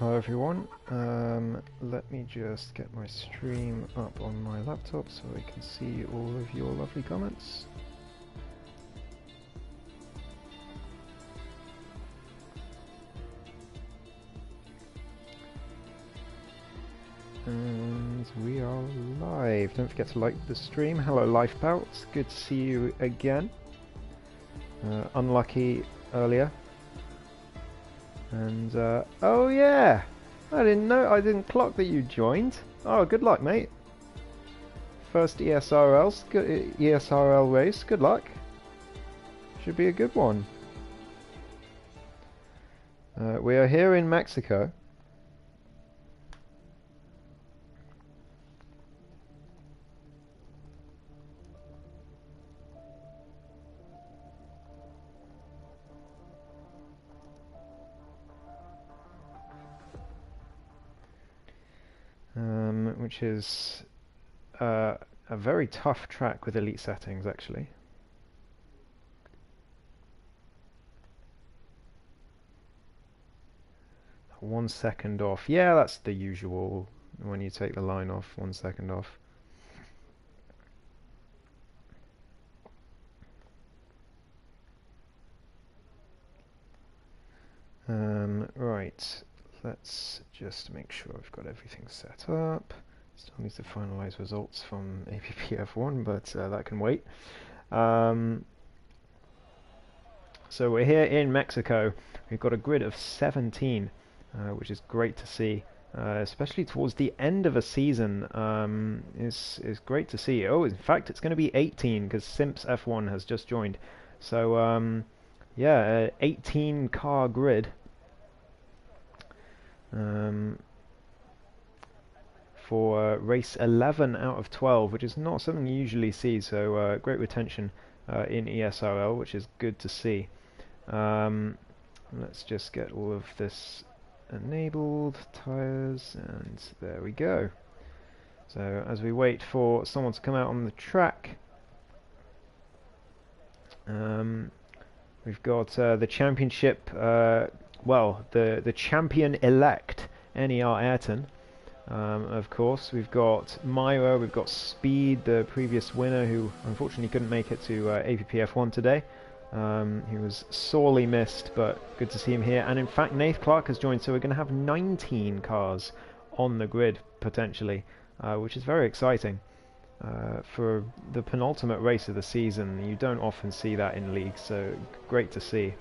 Hello everyone, let me just get my stream up on my laptop so I can see all of your lovely comments. And we are live. Don't forget to like the stream. Hello Lifebout, good to see you again. Unlucky earlier. And, oh yeah! I didn't clock that you joined. Oh, good luck, mate. First ESRL race, good luck. Should be a good one. We are here in Mexico. Which is a very tough track with elite settings, actually. One second off. Yeah, that's the usual when you take the line off, 1 second off. Right, let's just make sure I've got everything set up. Still need to finalize results from APPF1, but that can wait. So we're here in Mexico. We've got a grid of 17, which is great to see, especially towards the end of a season. Is great to see. Oh, in fact, it's going to be 18 because Simps F1 has just joined. So yeah, 18 car grid. For race 11 out of 12, which is not something you usually see, so great retention in ESRL, which is good to see. Let's just get all of this enabled, tyres, and there we go. So as we wait for someone to come out on the track, we've got the championship, well, the champion-elect, NER Ayrton. Of course, we've got Myra, we've got Speed, the previous winner, who unfortunately couldn't make it to APPF1 today. He was sorely missed, but good to see him here. And in fact, Nath Clark has joined, so we're going to have 19 cars on the grid, potentially, which is very exciting. For the penultimate race of the season, you don't often see that in leagues, so great to see.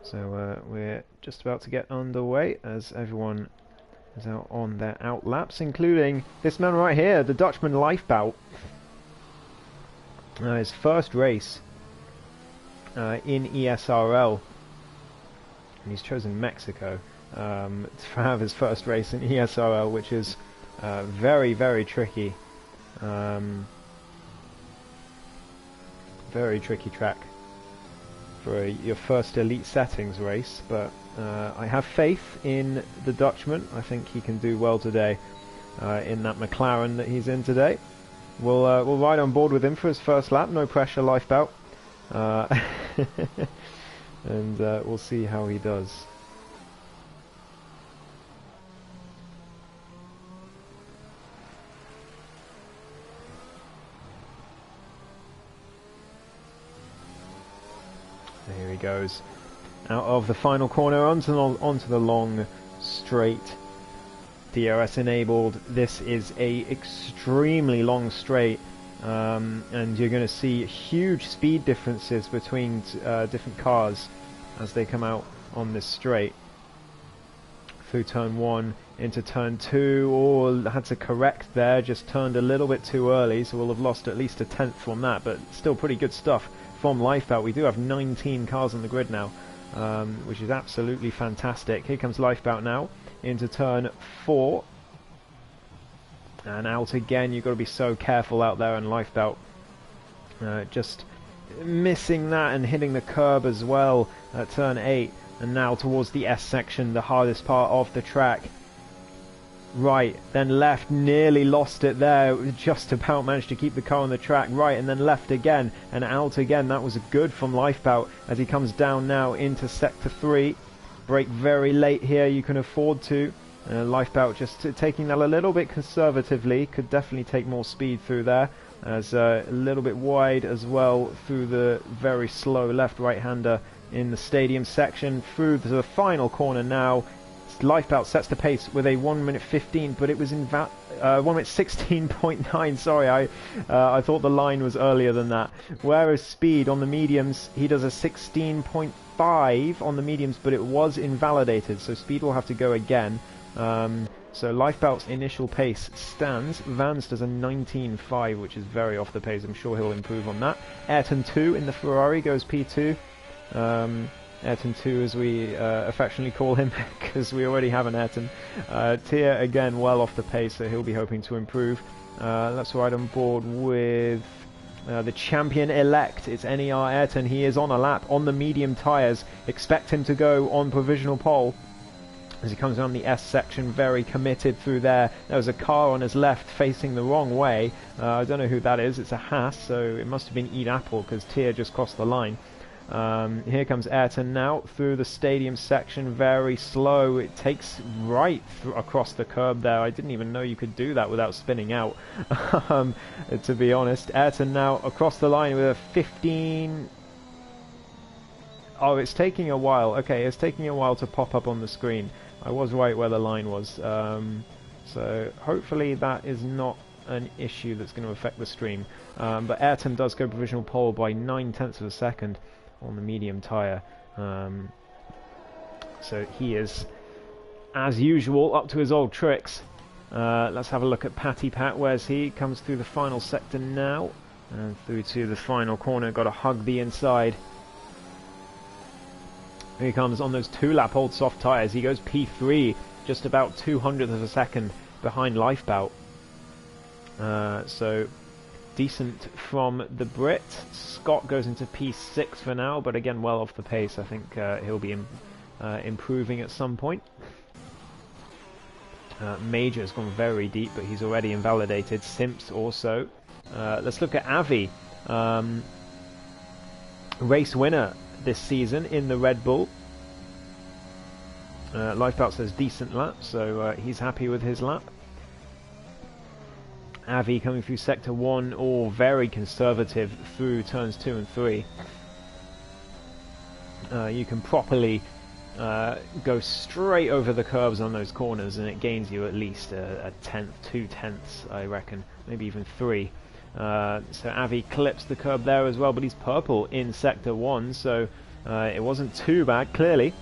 So we're just about to get underway as everyone is out on their out laps, including this man right here, the Dutchman Lifebout. His first race in ESRL, and he's chosen Mexico to have his first race in ESRL, which is very, very tricky. Very tricky track for your first elite settings race, but I have faith in the Dutchman. I think he can do well today in that McLaren that he's in today. We'll ride on board with him for his first lap. No pressure, Lifebout, and we'll see how he does. Here he goes, out of the final corner onto the long straight. DRS enabled. This is a extremely long straight, and you're going to see huge speed differences between different cars as they come out on this straight. Through turn 1 into turn 2, or had to correct there, just turned a little bit too early, so we'll have lost at least a tenth from that, but still pretty good stuff from Lifebout. We do have 19 cars on the grid now, which is absolutely fantastic. Here comes Lifebout now into turn 4, and out again. You've got to be so careful out there, and Lifebout just missing that and hitting the curb as well at turn 8, and now towards the S section, the hardest part of the track. right, then left, nearly lost it there, just about managed to keep the car on the track, right, and then left again, and out again. That was good from Lifebout as he comes down now into Sector 3. Brake very late here, you can afford to. Lifebout just taking that a little bit conservatively, could definitely take more speed through there, as a little bit wide as well through the very slow left-right-hander in the stadium section. Through the final corner now, Lifebout sets the pace with a 1 minute 15, but it was in 1 minute 16.9. Sorry, I thought the line was earlier than that. Whereas speed on the mediums, he does a 16.5 on the mediums, but it was invalidated, so speed will have to go again. So Lifebout's initial pace stands. Vans does a 19.5, which is very off the pace. I'm sure he'll improve on that. Ayrton 2 in the Ferrari goes P2. Ayrton 2 as we affectionately call him, because we already have an Ayrton. Tia again well off the pace, so he'll be hoping to improve. Let's ride on board with the champion-elect. It's NER Ayrton. He is on a lap on the medium tyres. Expect him to go on provisional pole as he comes around the S section, very committed through there. There was a car on his left facing the wrong way. I don't know who that is. It's a Haas, so it must have been Eat Apple, because Tia just crossed the line. Here comes Ayrton now through the stadium section, very slow. It takes right across the curb there. I didn't even know you could do that without spinning out, to be honest. Ayrton now across the line with a 15... Oh, it's taking a while. Okay, it's taking a while to pop up on the screen. I was right where the line was. So hopefully that is not an issue that's going to affect the stream. But Ayrton does go provisional pole by 9/10 of a second on the medium tyre. So he is, as usual, up to his old tricks. Let's have a look at Patty Pat. Where's he? Comes through the final sector now. And through to the final corner. Got to hug the inside. Here he comes on those 2-lap old soft tyres. He goes P3, just about 200th of a second behind Lifebout. So decent from the Brit. Scott goes into P6 for now, but again well off the pace. I think he'll be improving at some point. Major's gone very deep, but he's already invalidated. Simps also. Let's look at Avi. Race winner this season in the Red Bull. Lifebout says decent lap, so he's happy with his lap. Avi coming through sector 1, all very conservative through turns 2 and 3. You can properly go straight over the curves on those corners, and it gains you at least a tenth, 2/10, I reckon, maybe even 3. So Avi clips the curb there as well, but he's purple in sector 1, so it wasn't too bad, clearly.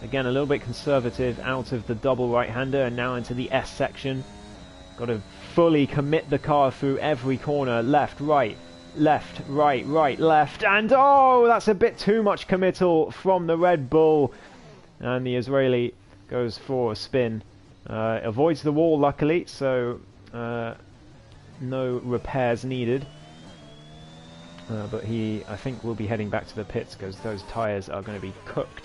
Again, a little bit conservative out of the double right-hander, and now into the S section. Got to fully commit the car through every corner. Left, right, right, left, and oh, that's a bit too much committal from the Red Bull. And the Israeli goes for a spin. Avoids the wall, luckily, so no repairs needed. But he, I think, will be heading back to the pits because those tyres are going to be cooked.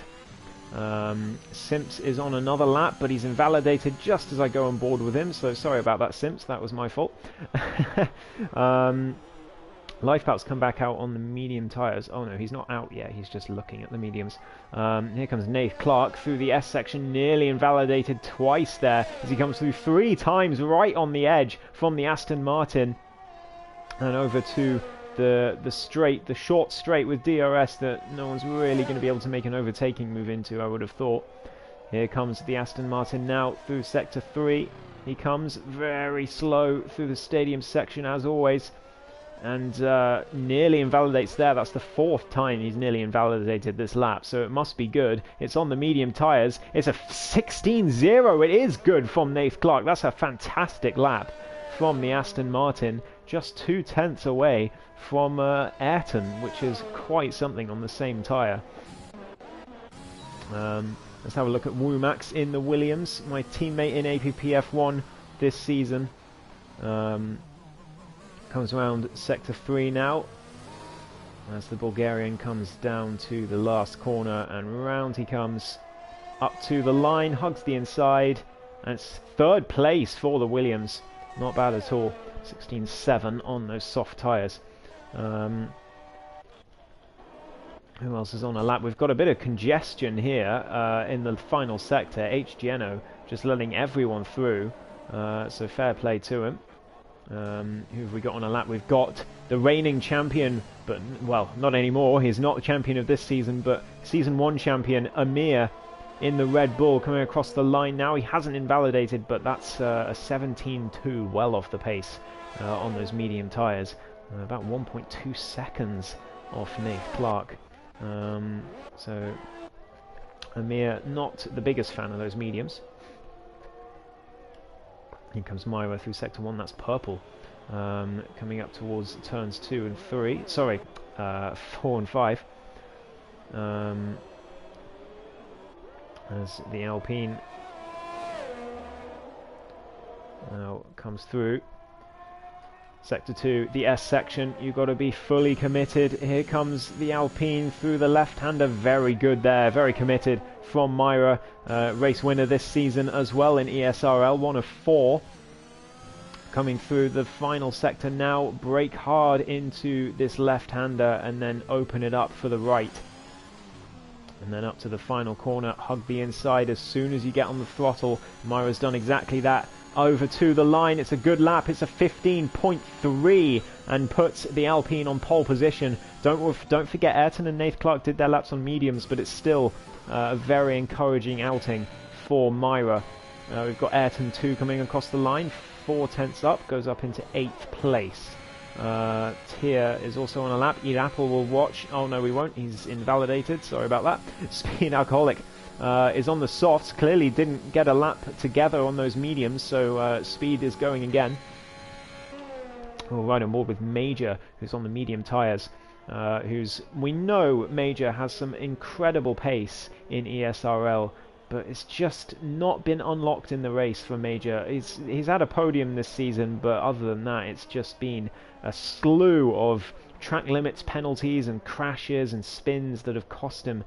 Simps is on another lap, but he's invalidated just as I go on board with him, so sorry about that, Simps, that was my fault. Lifebout's come back out on the medium tyres. Oh no, he's not out yet, he's just looking at the mediums. Here comes Nath Clark through the S section, nearly invalidated twice there, as he comes through 3 times right on the edge from the Aston Martin. And over to the short straight with DRS that no one's really going to be able to make an overtaking move into, I would have thought. Here comes the Aston Martin now through sector 3. He comes very slow through the stadium section as always, and nearly invalidates there. That's the 4th time he's nearly invalidated this lap, so it must be good. It's on the medium tyres. It's a 16.0. It is good from Nath Clark. That's a fantastic lap from the Aston Martin, just 2/10 away from Ayrton, which is quite something on the same tyre. Let's have a look at Womax in the Williams, my teammate in APPF1 this season. Comes around sector 3 now, as the Bulgarian comes down to the last corner, and round he comes up to the line, hugs the inside, And it's third place for the Williams. Not bad at all. 16.7 on those soft tyres. Who else is on a lap? We've got a bit of congestion here in the final sector. HGNO just letting everyone through. So fair play to him. Who have we got on a lap? We've got the reigning champion, but, well, not anymore. He's not the champion of this season, but Season 1 champion, Amir, in the Red Bull, coming across the line now. He hasn't invalidated, but that's a 17.2, well off the pace on those medium tyres. About 1.2 seconds off Nath Clark. So Amir, not the biggest fan of those mediums. Here comes Myra through Sector 1, that's purple. Coming up towards turns 2 and 3. Sorry, 4 and 5. As the Alpine now comes through. Sector 2, the S section, you've got to be fully committed. Here comes the Alpine through the left-hander. Very good there, very committed from Myra. Race winner this season as well in ESRL, 1 of 4. Coming through the final sector now, brake hard into this left-hander and then open it up for the right. And then up to the final corner, hug the inside as soon as you get on the throttle. Myra's done exactly that. Over to the line, it's a good lap, it's a 15.3 and puts the Alpine on pole position. Don't forget Ayrton and Nath Clark did their laps on mediums, but it's still a very encouraging outing for Myra. We've got Ayrton 2 coming across the line, 4 tenths up, goes up into 8th place. Tia is also on a lap. Eat Apple will watch. Oh no, we won't, he's invalidated, sorry about that. Speed Alcoholic is on the softs, clearly didn't get a lap together on those mediums, so Speed is going again. We'll ride on board with Major, who's on the medium tyres, we know Major has some incredible pace in ESRL, but it's just not been unlocked in the race for Major. He's had a podium this season, but other than that, it's just been a slew of track limits, penalties and crashes and spins that have cost him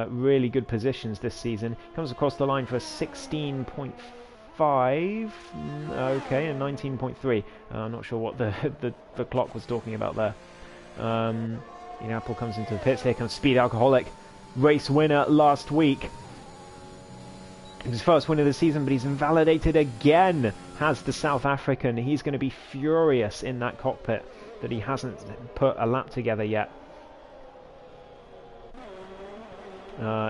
really good positions this season. Comes across the line for a 16.5, okay, and 19.3. I'm not sure what the clock was talking about there. Apple comes into the pits. Here comes Speed Alcoholic, race winner last week. His first win of the season, but he's invalidated again, has the South African. He's going to be furious in that cockpit that he hasn't put a lap together yet.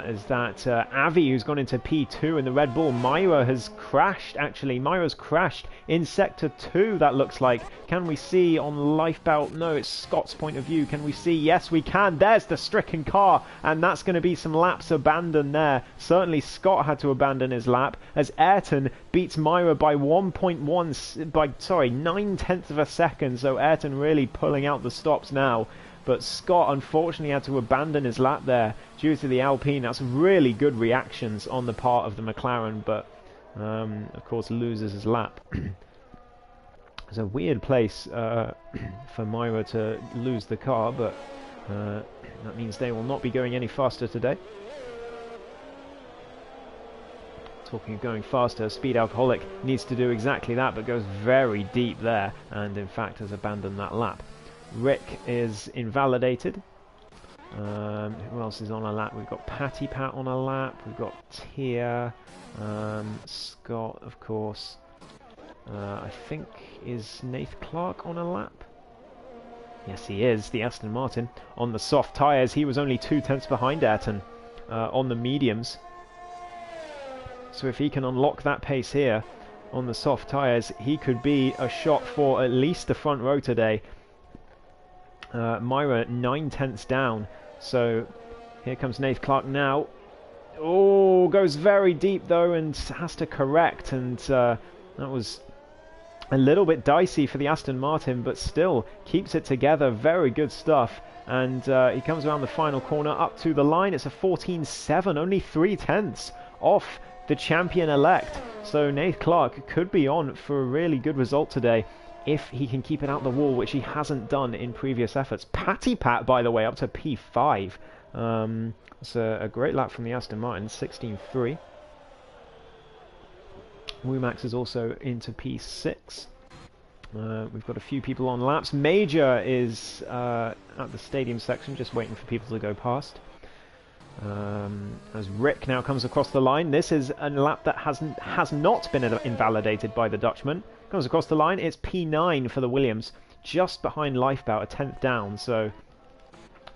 Is that Avi, who's gone into P2 in the Red Bull. Myra has crashed, actually. Myra's crashed in Sector 2, that looks like. Can we see on Lifebout? No, it's Scott's point of view. Can we see? Yes, we can. There's the stricken car, and that's going to be some laps abandoned there. Certainly Scott had to abandon his lap, as Ayrton beats Myra by 9/10 of a second, so Ayrton really pulling out the stops now. But Scott unfortunately had to abandon his lap there due to the Alpine. That's really good reactions on the part of the McLaren, but of course loses his lap. It's a weird place for Myra to lose the car, but that means they will not be going any faster today. Talking of going faster, Speed Alcoholic needs to do exactly that, but goes very deep there, and in fact has abandoned that lap. Rick is invalidated. Who else is on a lap? We've got Patty Pat on a lap. We've got Tia. Scott, of course. I think, is Nath Clark on a lap? Yes, he is. The Aston Martin on the soft tyres. He was only 2 tenths behind Ayrton on the mediums. So if he can unlock that pace here on the soft tyres, he could be a shot for at least the front row today. Myra 9 tenths down, so here comes Nath Clark now. Oh, goes very deep though and has to correct, and that was a little bit dicey for the Aston Martin, but still keeps it together. Very good stuff. And he comes around the final corner up to the line. It's a 14.7, only 3 tenths off the champion-elect. So Nath Clark could be on for a really good result today if he can keep it out the wall, which he hasn't done in previous efforts. Patty Pat, by the way, up to P5. It's a great lap from the Aston Martin, 16.3. Womax is also into P6. We've got a few people on laps. Major is at the stadium section, just waiting for people to go past. As Rick now comes across the line. This is a lap that has not been invalidated by the Dutchman. Comes across the line. It's P9 for the Williams, just behind Lifebout, a 10th down. So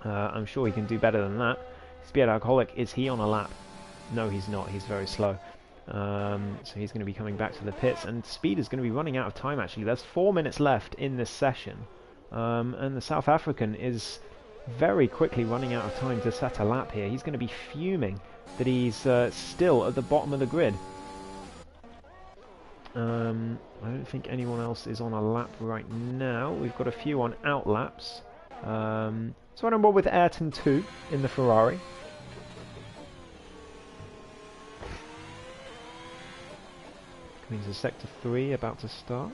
I'm sure he can do better than that. Speed Alcoholic, is he on a lap? No, he's not. He's very slow. So he's going to be coming back to the pits, and Speed is going to be running out of time. Actually, there's 4 minutes left in this session, and the South African is very quickly running out of time to set a lap here. He's going to be fuming that he's still at the bottom of the grid. I don't think anyone else is on a lap right now. We've got a few on out laps. So I'm on board with Ayrton 2 in the Ferrari. Coming to Sector 3, about to start.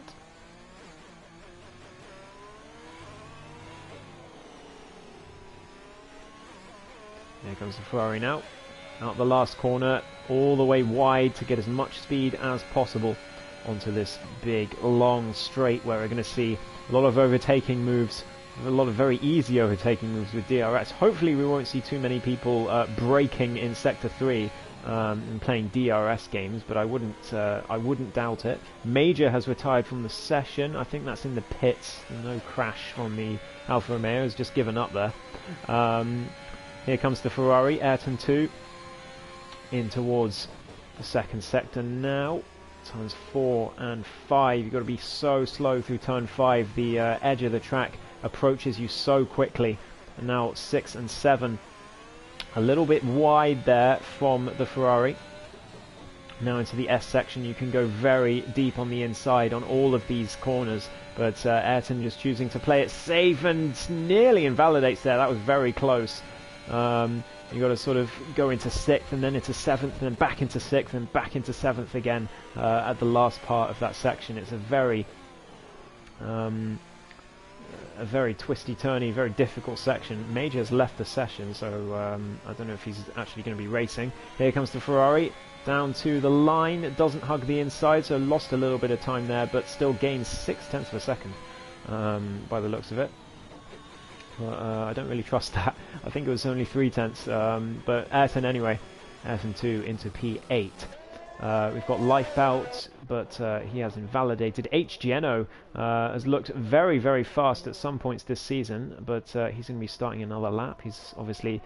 There comes the Ferrari now. Out the last corner, all the way wide to get as much speed as possible onto this big, long straight where we're going to see a lot of overtaking moves, a lot of very easy overtaking moves with DRS. Hopefully we won't see too many people braking in Sector 3 and playing DRS games, but I wouldn't doubt it. Major has retired from the session. I think that's in the pits. No crash on the Alfa Romeo, has just given up there. Here comes the Ferrari, Ayrton 2, in towards the second sector now. Turns 4 and 5. You've got to be so slow through turn 5. The edge of the track approaches you so quickly. And now 6 and 7. A little bit wide there from the Ferrari. Now into the S section, you can go very deep on the inside on all of these corners. But Ayrton just choosing to play it safe and nearly invalidates there. That was very close. You've got to sort of go into 6th and then into 7th and then back into 6th and back into 7th again at the last part of that section. It's a very twisty, turny, very difficult section. Major has left the session, so I don't know if he's actually going to be racing. Here comes the Ferrari down to the line. It doesn't hug the inside, so lost a little bit of time there, but still gains 0.6 of a second by the looks of it. But I don't really trust that. I think it was only 0.3, but Ayrton anyway. Ayrton 2 into P8. We've got Lifebout, but he has invalidated. HGNO has looked very, very fast at some points this season, but he's going to be starting another lap. He's obviously...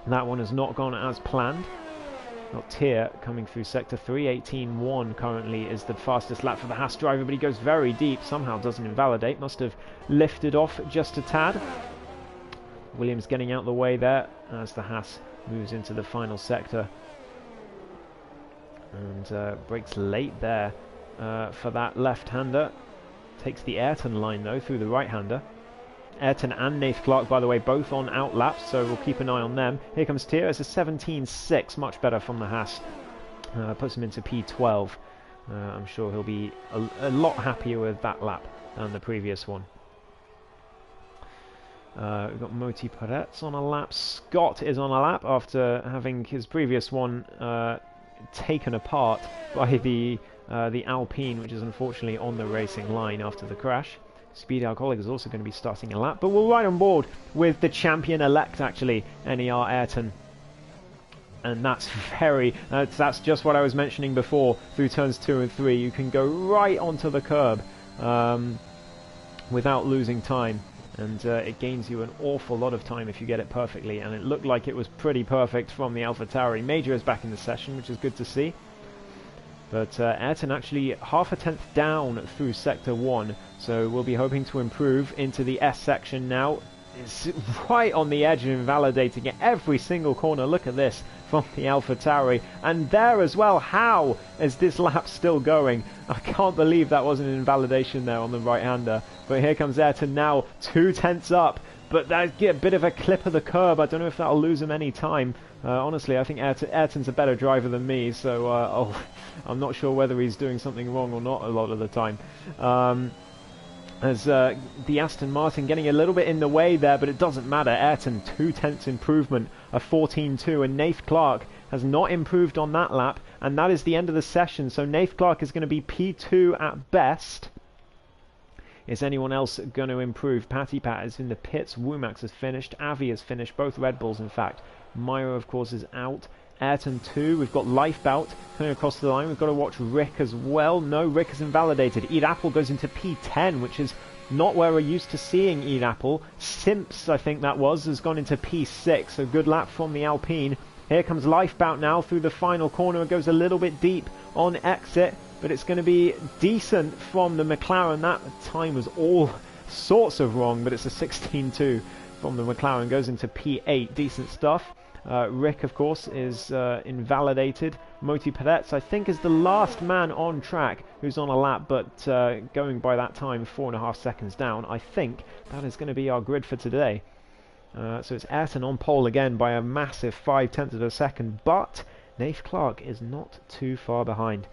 that one has not gone as planned. Got Tier coming through Sector 3. 18.1 currently is the fastest lap for the Haas driver, but he goes very deep. Somehow doesn't invalidate. Must have lifted off just a tad. Williams getting out the way there as the Haas moves into the final sector. And brakes late there for that left-hander. Takes the Ayrton line though through the right-hander. Ayrton and Nath Clark, by the way, both on out laps, so we'll keep an eye on them. Here comes Tier. It's a 17.6, much better from the Haas. Puts him into P12. I'm sure he'll be a lot happier with that lap than the previous one. We've got Moti Paretz on a lap. Scott is on a lap after having his previous one taken apart by the Alpine, which is unfortunately on the racing line after the crash. Speed Alcoholic is also going to be starting a lap, but we're right on board with the champion-elect, actually, NER Ayrton. And that's that's just what I was mentioning before. Through turns 2 and 3, you can go right onto the curb without losing time. And it gains you an awful lot of time if you get it perfectly. And it looked like it was pretty perfect from the AlphaTauri. Major is back in the session, which is good to see. But Ayrton actually half a tenth down through Sector 1, so we'll be hoping to improve into the S section now. It's right on the edge of invalidating it every single corner. Look at this from the AlphaTauri. And there as well, how is this lap still going? I can't believe that wasn't an invalidation there on the right-hander. But here comes Ayrton now, 2 tenths up. But that get a bit of a clip of the curb. I don't know if that'll lose him any time. Honestly, I think Ayrton's a better driver than me, so I'm not sure whether he's doing something wrong or not a lot of the time. As the Aston Martin getting a little bit in the way there, but it doesn't matter. Ayrton, 2 tenths improvement, a 14.2, and Nath Clark has not improved on that lap, And that is the end of the session. So Nath Clark is going to be P2 at best. Is anyone else going to improve? Patty Pat is in the pits. Womax has finished. Avi has finished. Both Red Bulls, in fact. Myra, of course, is out. Ayrton 2. We've got Lifebout coming across the line. We've got to watch Rick as well. No, Rick is invalidated. Eat Apple goes into P10, which is not where we're used to seeing Eat Apple. Simps, I think that was, has gone into P6. So good lap from the Alpine. Here comes Lifebout now through the final corner. It goes a little bit deep on exit, but it's going to be decent from the McLaren. That time was all sorts of wrong, but it's a 16.2 from the McLaren. Goes into P8. Decent stuff. Rick, of course, is invalidated. Moti Peretz, I think, is the last man on track who's on a lap, but going by that time, 4.5 seconds down. I think that is going to be our grid for today. So it's Ayrton on pole again by a massive 0.5 of a second, but Nath Clark is not too far behind.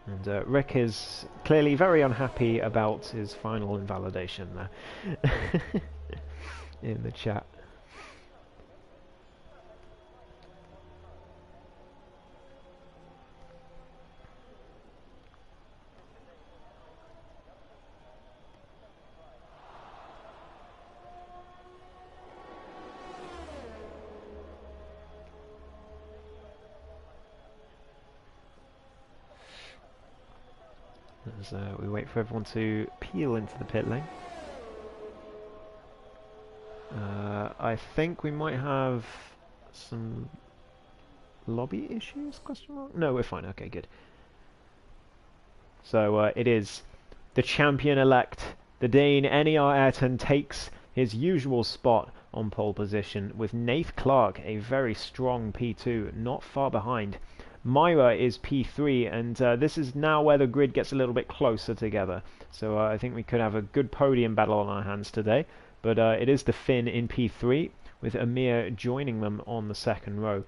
And Rick is clearly very unhappy about his final invalidation there in the chat. As we wait for everyone to peel into the pit lane. I think we might have some lobby issues, question mark? No, we're fine, okay, good. So it is the champion-elect, the Dane NER Ayrton takes his usual spot on pole position with Nath Clark, a very strong P2, not far behind. Myra is P3, and this is now where the grid gets a little bit closer together. So I think we could have a good podium battle on our hands today. But it is the Finn in P3, with Amir joining them on the second row.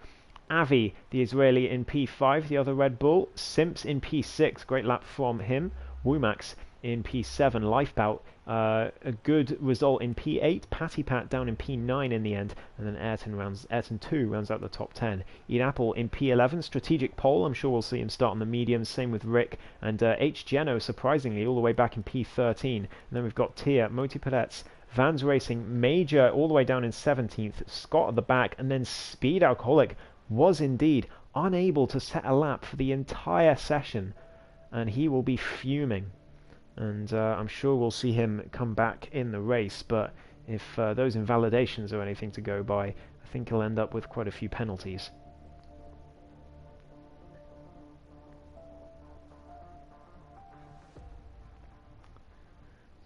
Avi, the Israeli, in P5, the other Red Bull. Simps in P6, great lap from him. Womax in P7, Lifebout, a good result in P8. Patty Pat down in P9 in the end, and then Ayrton 2 rounds out the top 10. Eat Apple in P11, strategic pole. I'm sure we'll see him start on the mediums. Same with Rick, and H Geno surprisingly all the way back in P13. And then we've got Tia, Moti Peretz, Vans Racing, Major all the way down in 17th. Scott at the back, and then Speed Alcoholic was indeed unable to set a lap for the entire session, and he will be fuming. And I'm sure we'll see him come back in the race, but if those invalidations are anything to go by, I think he'll end up with quite a few penalties.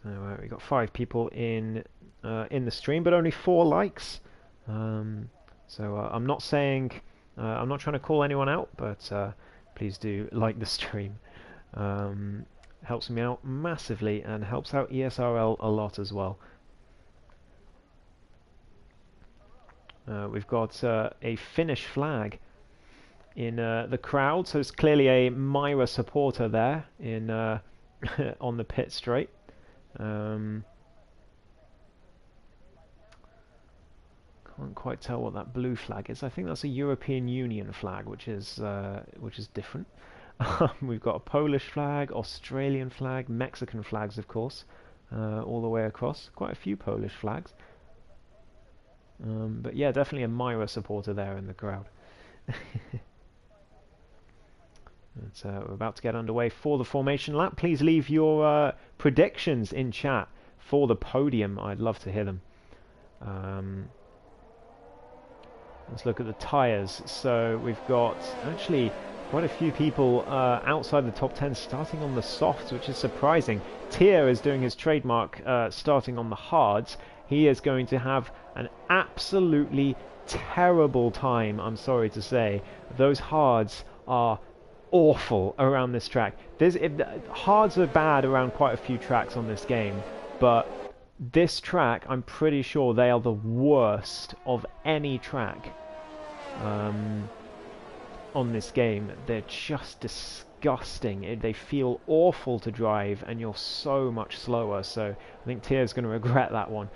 So we got 5 people in the stream, but only 4 likes. So I'm not saying, I'm not trying to call anyone out, but please do like the stream. Helps me out massively and helps out ESRL a lot as well. We've got a Finnish flag in the crowd, so it's clearly a Myra supporter there in on the pit straight. Can't quite tell what that blue flag is. I think that's a European Union flag, which is different. We've got a Polish flag, Australian flag, Mexican flags, of course, all the way across. Quite a few Polish flags. But yeah, definitely a Myra supporter there in the crowd. We're about to get underway for the formation lap. Please leave your predictions in chat for the podium. I'd love to hear them. Let's look at the tyres. So we've got actually quite a few people outside the top 10 starting on the softs, which is surprising. Tia is doing his trademark starting on the hards. He is going to have an absolutely terrible time, I'm sorry to say. Those hards are awful around this track. Hards are bad around quite a few tracks on this game, but this track, I'm pretty sure they are the worst of any track on this game. They're just disgusting. They feel awful to drive, and you're so much slower. So I think Tier's going to regret that one.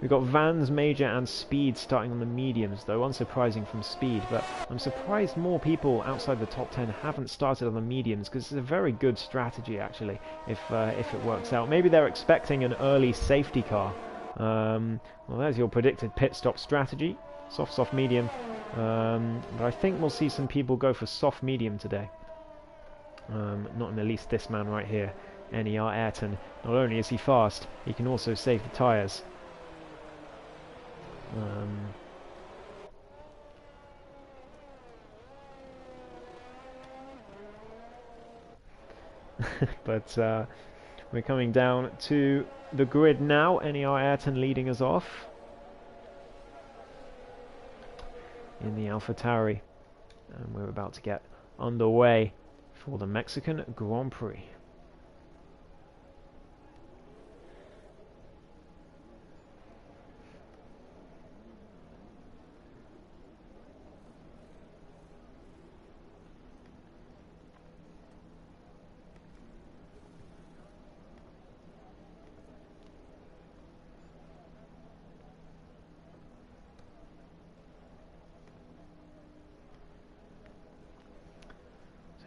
We've got Vans, Major, and Speed starting on the mediums, though unsurprising from Speed. But I'm surprised more people outside the top 10 haven't started on the mediums, because it's a very good strategy actually if it works out. Maybe they're expecting an early safety car. Well, there's your predicted pit stop strategy. Soft, medium. But I think we'll see some people go for soft medium today. Not in the least this man right here, NER Ayrton. Not only is he fast, he can also save the tyres. But we're coming down to the grid now. NER Ayrton leading us off in the AlphaTauri, and we're about to get underway for the Mexican Grand Prix.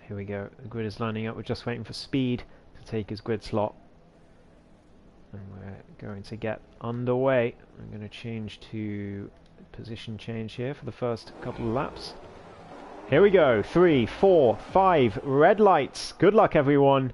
Here we go, the grid is lining up. We're just waiting for Speed to take his grid slot, and we're going to get underway. I'm going to change to position change here for the first couple of laps. Here we go, 3, 4, 5, red lights. Good luck everyone.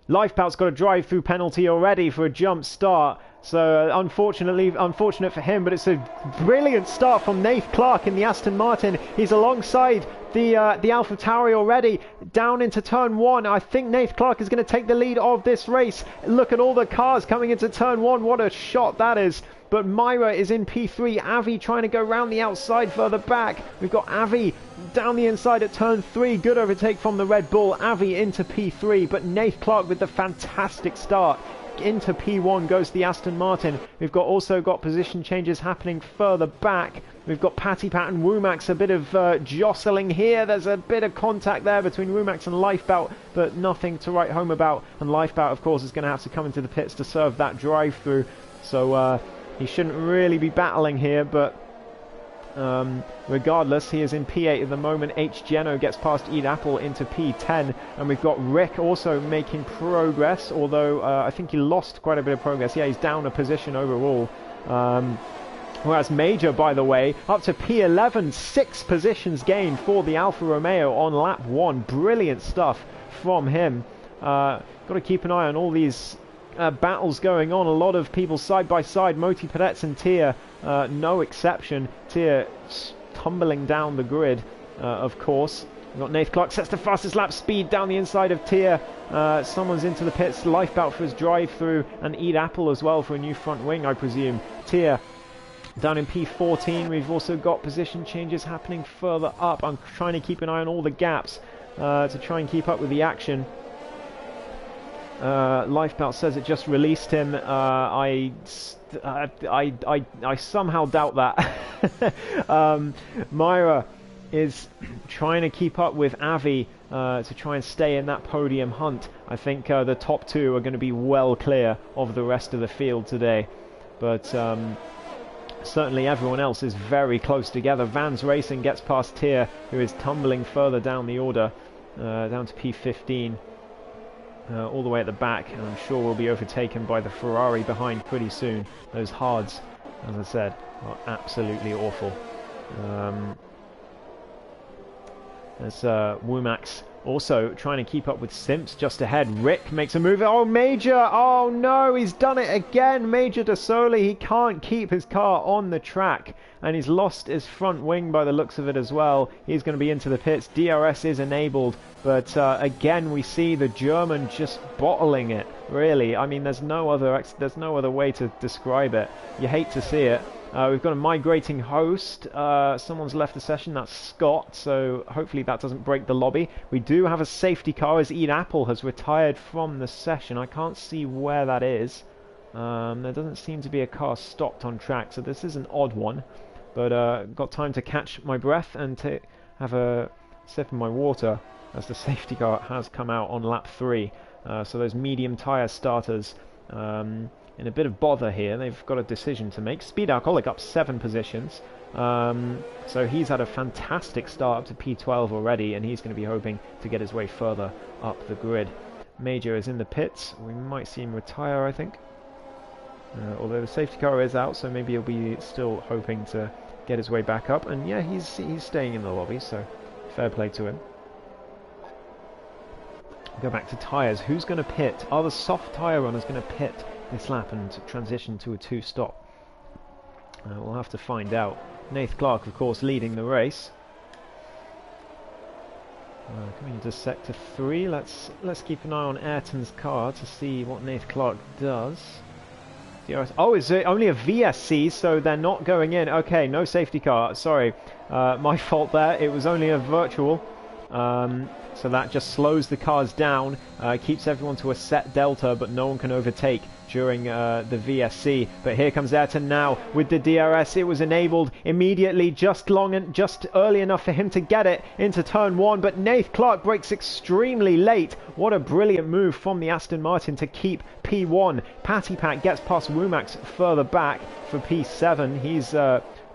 Lifebout's got a drive-through penalty already for a jump start, so unfortunate for him, but it's a brilliant start from Nath Clark in the Aston Martin. He's alongside the AlphaTauri already, down into turn 1. I think Nath Clark is going to take the lead of this race. Look at all the cars coming into turn 1. What a shot that is. But Myra is in P3. Avi trying to go round the outside further back. We've got Avi down the inside at turn 3. Good overtake from the Red Bull. Avi into P3. But Nath Clark with the fantastic start. Into P1 goes the Aston Martin. We've also got position changes happening further back. We've got Patty Pat and Womax, a bit of jostling here. There's a bit of contact there between Womax and Lifebout, but nothing to write home about. And Lifebout, of course, is going to have to come into the pits to serve that drive-through. So he shouldn't really be battling here, but regardless, he is in P8 at the moment. H. Geno gets past Eat Apple into P10, and we've got Rick also making progress, although I think he lost quite a bit of progress. Yeah, he's down a position overall. Whereas Major, by the way, up to P11, 6 positions gained for the Alfa Romeo on lap 1. Brilliant stuff from him. Got to keep an eye on all these battles going on. A lot of people side by side. Moti Pedets and Tia, no exception. Tia tumbling down the grid, of course. We've got Nath Clark sets the fastest lap speed down the inside of Tia. Someone's into the pits. Lifebout for his drive through, and Eat Apple as well for a new front wing, I presume. Tia down in P14. We've also got position changes happening further up. I'm trying to keep an eye on all the gaps to try and keep up with the action. Lifebout says it just released him. I somehow doubt that. Myra is trying to keep up with Avi to try and stay in that podium hunt. I think the top 2 are going to be well clear of the rest of the field today, but certainly everyone else is very close together. Vans Racing gets past Tier, who is tumbling further down the order, down to P15. All the way at the back, and I'm sure we'll be overtaken by the Ferrari behind pretty soon. Those hards, as I said, are absolutely awful. There's Womax also trying to keep up with Simps just ahead. Rick makes a move. Oh, Major! Oh no, he's done it again! Major De Soli, he can't keep his car on the track, and he's lost his front wing by the looks of it as well. He's going to be into the pits. DRS is enabled, but again we see the German just bottling it, really. I mean, there's no other way to describe it. You hate to see it. We've got a migrating host. Someone's left the session. That's Scott, so hopefully that doesn't break the lobby. We do have a safety car as Eat Apple has retired from the session. I can't see where that is. There doesn't seem to be a car stopped on track, so this is an odd one. But got time to catch my breath and to have a sip of my water. as the safety car has come out on lap 3. So those medium tyre starters in a bit of bother here. They've got a decision to make. Speed Alcoholic up 7 positions. So he's had a fantastic start up to P12 already, and he's going to be hoping to get his way further up the grid. Major is in the pits. We might see him retire, I think. Although the safety car is out, so maybe he'll be still hoping to get his way back up. And yeah, he's staying in the lobby, so fair play to him. Go back to tyres. Who's going to pit? Are the soft tyre runners going to pit this lap and transition to a 2-stop? We'll have to find out. Nath Clark, of course, leading the race. Coming into sector 3, let's keep an eye on Ayrton's car to see what Nath Clark does. Oh, it's only a VSC, so they're not going in. Okay, no safety car. Sorry, my fault there. It was only a virtual. So that just slows the cars down, keeps everyone to a set delta, but no one can overtake during the VSC. But here comes Ayrton now with the DRS. It was enabled immediately, just early enough for him to get it into turn 1. But Nath Clark breaks extremely late. What a brilliant move from the Aston Martin to keep P1. Patty Pat gets past Womack further back for P7. He's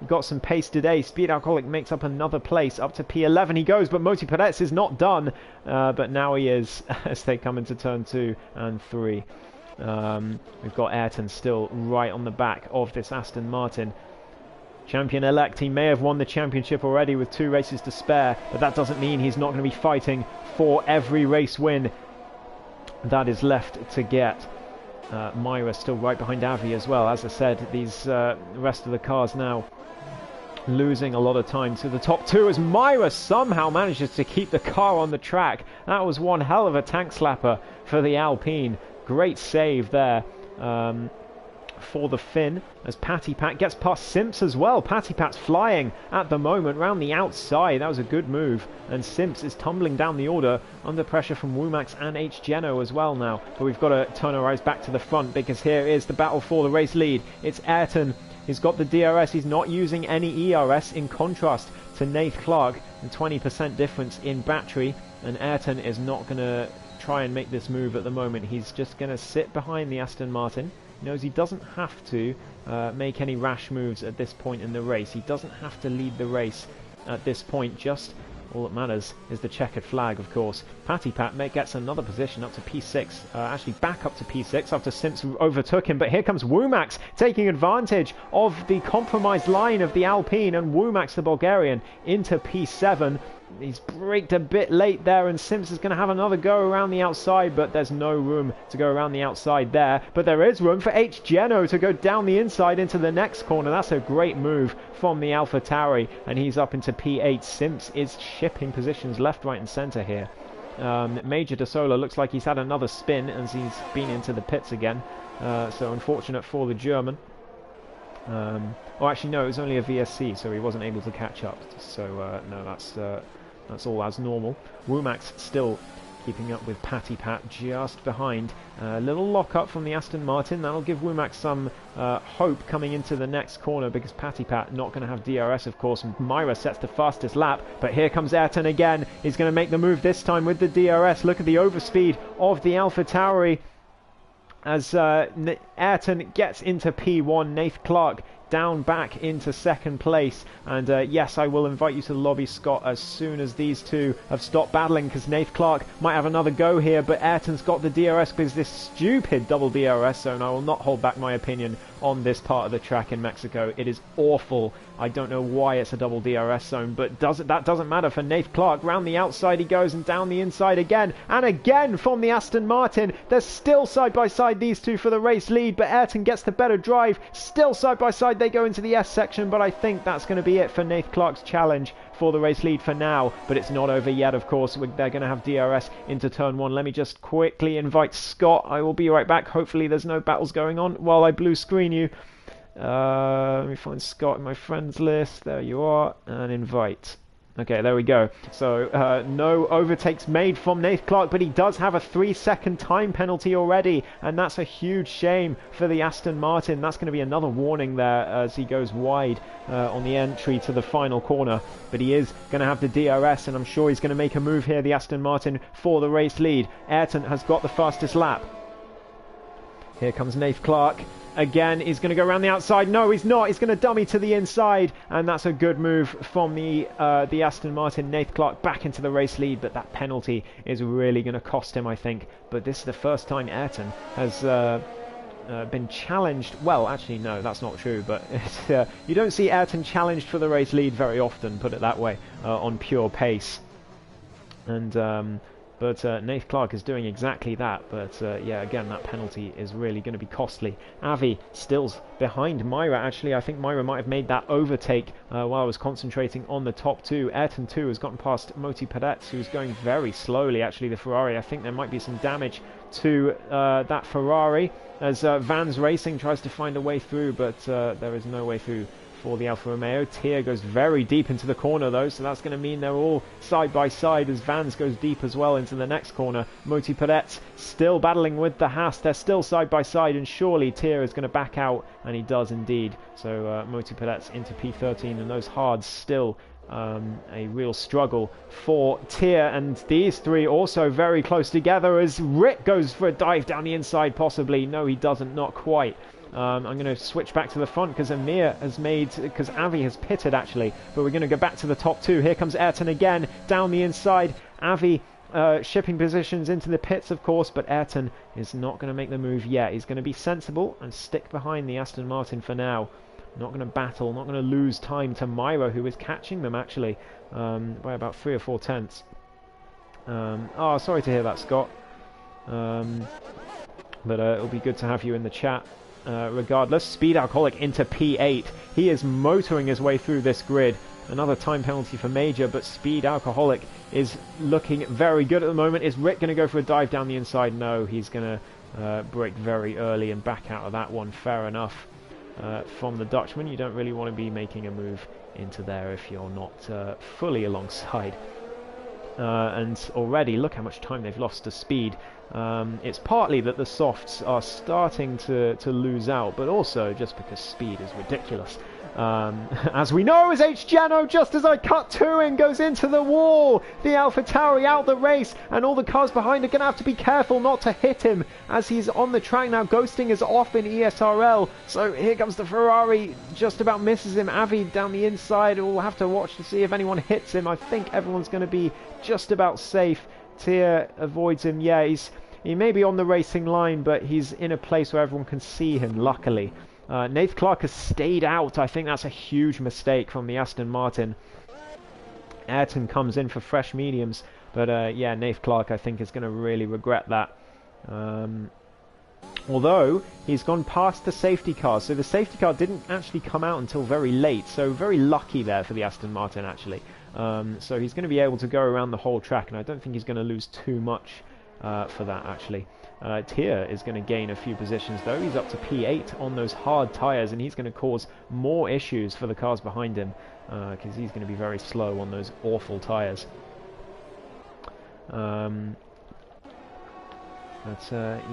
got some pace today. Speed Alcoholic makes up another place. Up to P11 he goes, but Moti Perez is not done. But now he is as they come into turn 2 and 3. We've got Ayrton still right on the back of this Aston Martin. Champion-elect, he may have won the championship already with 2 races to spare, but that doesn't mean he's not going to be fighting for every race win that is left to get. Myra still right behind Avi as well. As I said, these rest of the cars now losing a lot of time to the top 2 as Myra somehow manages to keep the car on the track. That was one hell of a tank slapper for the Alpine. Great save there for the Finn as Patty Pat gets past Simps as well. Patty Pat's flying at the moment round the outside. That was a good move, and Simps is tumbling down the order under pressure from Womack and H. Geno as well now. But we've got to turn our eyes back to the front because here is the battle for the race lead. It's Ayrton. He's got the DRS. He's not using any ERS in contrast to Nath Clark. A 20% difference in battery, and Ayrton is not going to try and make this move at the moment. He's just going to sit behind the Aston Martin. He knows he doesn't have to make any rash moves at this point in the race. He doesn't have to lead the race at this point. Just all that matters is the checkered flag, of course. Patty Pat gets another position up to P6, actually back up to P6 after Simps overtook him. But here comes Womack taking advantage of the compromised line of the Alpine, and Womack, the Bulgarian, into P7. He's braked a bit late there, and Simps is going to have another go around the outside, but there's no room to go around the outside there. But there is room for H. Geno to go down the inside into the next corner. That's a great move from the AlphaTauri, and he's up into P8. Simps is shipping positions left, right and centre here. Major De Sola looks like he's had another spin as he's been into the pits again. So unfortunate for the German. Oh, actually, no, it was only a VSC, so he wasn't able to catch up. So, no, that's all as normal. Womack still keeping up with Patty Pat just behind. A little lock-up from the Aston Martin. That'll give Womack some hope coming into the next corner because Patty Pat not going to have DRS, of course. Myra sets the fastest lap, but here comes Ayrton again. He's going to make the move this time with the DRS. Look at the overspeed of the AlphaTauri as Ayrton gets into P1. Nath Clark down back into second place, and yes, I will invite you to the lobby, Scott, as soon as these two have stopped battling, because Nath Clark might have another go here, but Ayrton's got the DRS because this stupid double DRS zone. I will not hold back my opinion on this part of the track in Mexico. It is awful. I don't know why it's a double DRS zone, but that doesn't matter for Nath Clark. Round the outside he goes, and down the inside again, and again from the Aston Martin. They're still side by side, these two, for the race lead, but Ayrton gets the better drive. Still side by side they go into the S section, but I think that's going to be it for Nath Clark's challenge for the race lead for now. But it's not over yet, of course. They're going to have DRS into turn 1. Let me just quickly invite Scott. I will be right back. Hopefully there's no battles going on while I blue screen you. Let me find Scott in my friends list. There you are, and invite. Okay, there we go. So no overtakes made from Nath Clark, but he does have a 3-second time penalty already, and that's a huge shame for the Aston Martin. That's going to be another warning there as he goes wide on the entry to the final corner. But he is going to have the DRS, and I'm sure he's going to make a move here, the Aston Martin, for the race lead. Ayrton has got the fastest lap. Here comes Nath Clark. Again, he's going to go around the outside. No, he's not. He's going to dummy to the inside. And that's a good move from the Aston Martin. Nath Clark back into the race lead. But that penalty is really going to cost him, I think. But this is the first time Ayrton has been challenged. Well, actually, no, that's not true. But you don't see Ayrton challenged for the race lead very often, put it that way, on pure pace. And... But Nath Clark is doing exactly that. But yeah, again, that penalty is really going to be costly. Avi still's behind Myra, actually. I think Myra might have made that overtake while I was concentrating on the top two. Ayrton 2 has gotten past Moti Peretz, who's going very slowly, actually, the Ferrari. I think there might be some damage to that Ferrari as Vans Racing tries to find a way through, but there is no way through for the Alfa Romeo. Tier goes very deep into the corner though, so that's going to mean they're all side by side as Vans goes deep as well into the next corner. Moti Peretz still battling with the Haas. They're still side by side, and surely Tier is going to back out, and he does indeed. So Moti Peretz into P13, and those hards still a real struggle for Tier, and these three also very close together as Rick goes for a dive down the inside possibly. No, he doesn't, not quite. I'm going to switch back to the front because Amir has because Avi has pitted actually, but we're going to go back to the top two. Here comes Ayrton again, down the inside. Avi shipping positions into the pits, of course, but Ayrton is not going to make the move yet. He's going to be sensible and stick behind the Aston Martin for now. Not going to battle, not going to lose time to Myra, who is catching them actually by about 3 or 4 tenths. Oh, sorry to hear that, Scott. But it'll be good to have you in the chat. Regardless, Speed Alcoholic into P8. He is motoring his way through this grid. Another time penalty for Major, but Speed Alcoholic is looking very good at the moment. Is Rick going to go for a dive down the inside? No, he's going to brake very early and back out of that one. Fair enough from the Dutchman. You don't really want to be making a move into there if you're not fully alongside. And already, look how much time they've lost to Speed. It's partly that the softs are starting to lose out, but also just because Speed is ridiculous. As we know, as H-Jano, just as I cut to him, goes into the wall. The AlphaTauri out the race, and all the cars behind are going to have to be careful not to hit him as he's on the track now. Ghosting is off in ESRL, so here comes the Ferrari, just about misses him. Avi down the inside, we'll have to watch to see if anyone hits him. I think everyone's going to be just about safe. Tier avoids him. Yeah, he may be on the racing line, but he's in a place where everyone can see him, luckily. Nath Clark has stayed out. I think that's a huge mistake from the Aston Martin. Ayrton comes in for fresh mediums, but yeah, Nath Clark I think is going to really regret that. Although he's gone past the safety car, so the safety car didn't actually come out until very late, so very lucky there for the Aston Martin actually. So he's going to be able to go around the whole track, and I don't think he's going to lose too much for that actually. Tier is going to gain a few positions though. He's up to P8 on those hard tyres, and he's going to cause more issues for the cars behind him because he's going to be very slow on those awful tyres.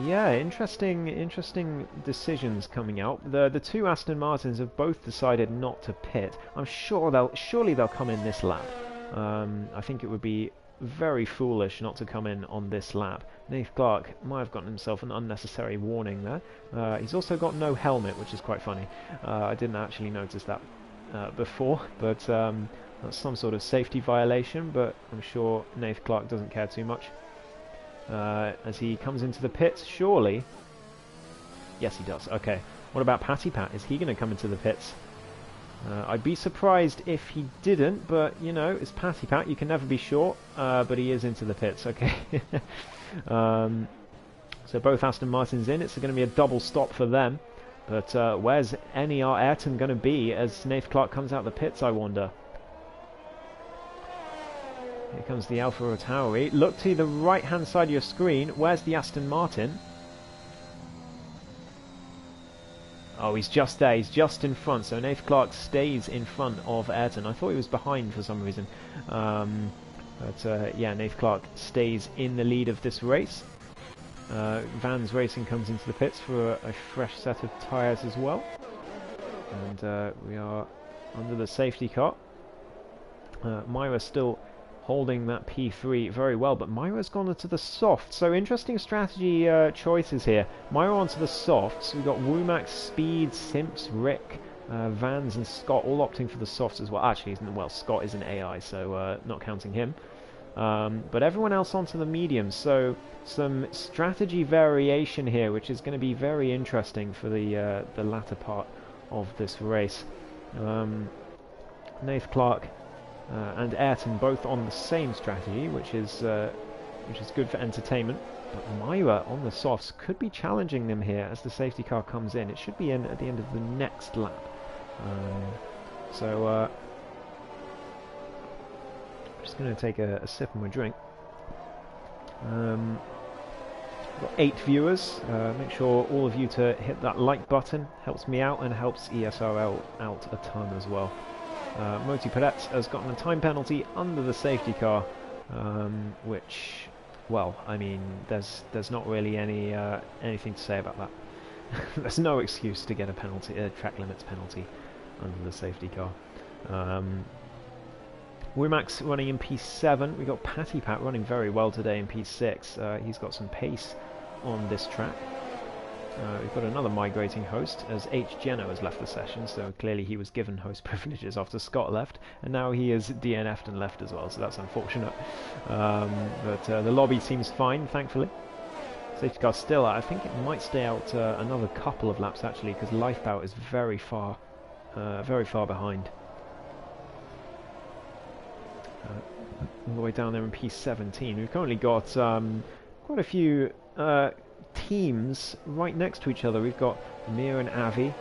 Yeah, interesting decisions coming out. The two Aston Martins have both decided not to pit. I'm sure surely they'll come in this lap. I think it would be very foolish not to come in on this lap. Nath Clark might have gotten himself an unnecessary warning there. He's also got no helmet, which is quite funny. I didn't actually notice that before, but that's some sort of safety violation, but I'm sure Nath Clark doesn't care too much. As he comes into the pits, surely... Yes, he does. Okay. What about Patty Pat? Is he going to come into the pits? I'd be surprised if he didn't, but, you know, it's Patty Pat. You can never be sure, but he is into the pits. Okay. So both Aston Martins in. It's going to be a double stop for them. But where's NER Ayrton going to be as Nath Clark comes out the pits, I wonder? Here comes the AlphaTauri. Look to the right-hand side of your screen. Where's the Aston Martin? Oh, he's just there. He's just in front. So Nath Clark stays in front of Ayrton. I thought he was behind for some reason. Yeah, Nath Clark stays in the lead of this race. Vans Racing comes into the pits for a fresh set of tyres as well. And we are under the safety car. Myra still holding that P3 very well, but Myra's gone into the soft. So interesting strategy choices here. Myra onto the softs. We've got Womack, Speed, Simps, Rick, Vans and Scott all opting for the softs as well. Actually, well, Scott is an AI, so not counting him. But everyone else onto the mediums. So some strategy variation here, which is going to be very interesting for the latter part of this race. Nath Clark and Ayrton both on the same strategy, which is good for entertainment. But Myra on the softs could be challenging them here as the safety car comes in. It should be in at the end of the next lap. I'm just going to take a sip of my drink. Got 8 viewers. Make sure all of you to hit that like button. Helps me out and helps ESRL out a ton as well. Moti Padet has gotten a time penalty under the safety car, which, well, I mean, there's not really anything to say about that. There's no excuse to get a penalty, a track limits penalty, under the safety car. Womack's running in P7. We got Patty Pat running very well today in P6. He's got some pace on this track. We've got another migrating host as H. Geno has left the session, so clearly he was given host privileges after Scott left, and now he is DNF'd and left as well, so that's unfortunate. But the lobby seems fine, thankfully. Safety car still out. I think it might stay out another couple of laps actually, because Lifebout is very far behind. All the way down there in P17. We've currently got quite a few teams right next to each other. We've got Mir and Avi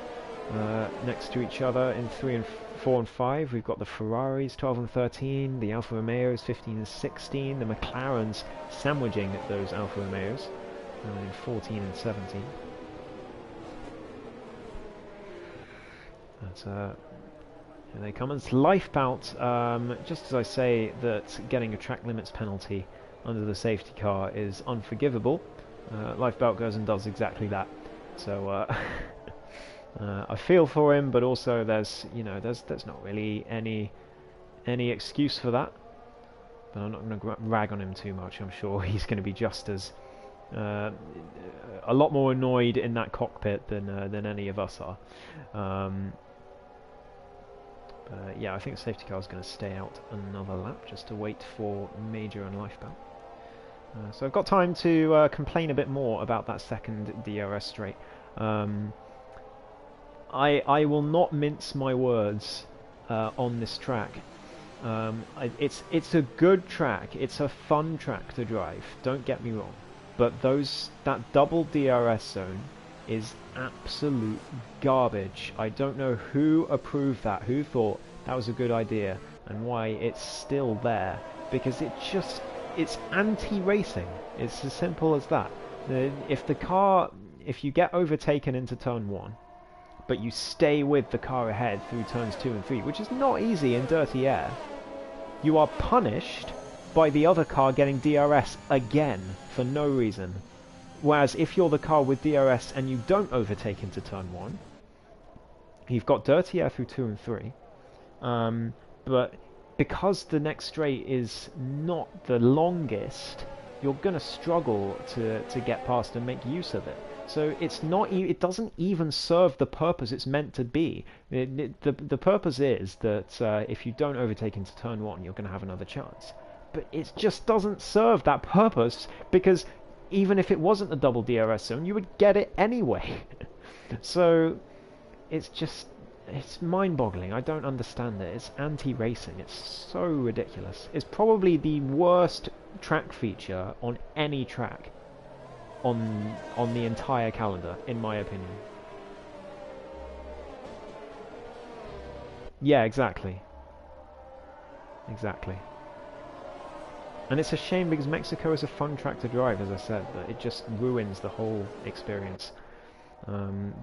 next to each other in 3 and 4 and 5. We've got the Ferraris 12 and 13, the Alfa Romeos 15 and 16, the McLarens sandwiching those Alfa Romeos in 14 and 17. That's here they come. It's Lifebout. Just as I say that getting a track limits penalty under the safety car is unforgivable, Lifebout goes and does exactly that. So I feel for him, but also there's not really any excuse for that. But I'm not going to rag on him too much. I'm sure he's going to be just as a lot more annoyed in that cockpit than any of us are. Yeah, I think the safety car is going to stay out another lap just to wait for Major and Lifebout. So I've got time to complain a bit more about that second DRS straight. I will not mince my words on this track. It's a good track. It's a fun track to drive. Don't get me wrong. But that double DRS zone is absolute garbage. I don't know who approved that, who thought that was a good idea, and why it's still there, because it's anti-racing. It's as simple as that. If you get overtaken into turn 1, but you stay with the car ahead through turns 2 and 3, which is not easy in dirty air, you are punished by the other car getting DRS again for no reason. Whereas if you're the car with DRS and you don't overtake into turn 1, you've got dirty air through 2 and 3, but because the next straight is not the longest, you're going to struggle to get past and make use of it. So it doesn't even serve the purpose it's meant to be. The purpose is that if you don't overtake into turn 1, you're going to have another chance. But it just doesn't serve that purpose, because even if it wasn't the double DRS zone, you would get it anyway. So it's mind-boggling. I don't understand it. It's anti-racing. It's so ridiculous. It's probably the worst track feature on any track on the entire calendar, in my opinion. Yeah, exactly. Exactly. And it's a shame, because Mexico is a fun track to drive, as I said, but it just ruins the whole experience.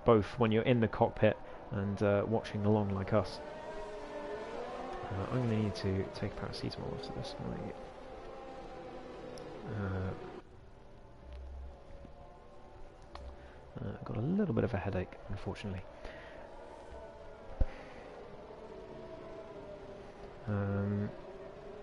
both when you're in the cockpit and watching along like us. I'm going to need to take paracetamol after this. I've got a little bit of a headache, unfortunately.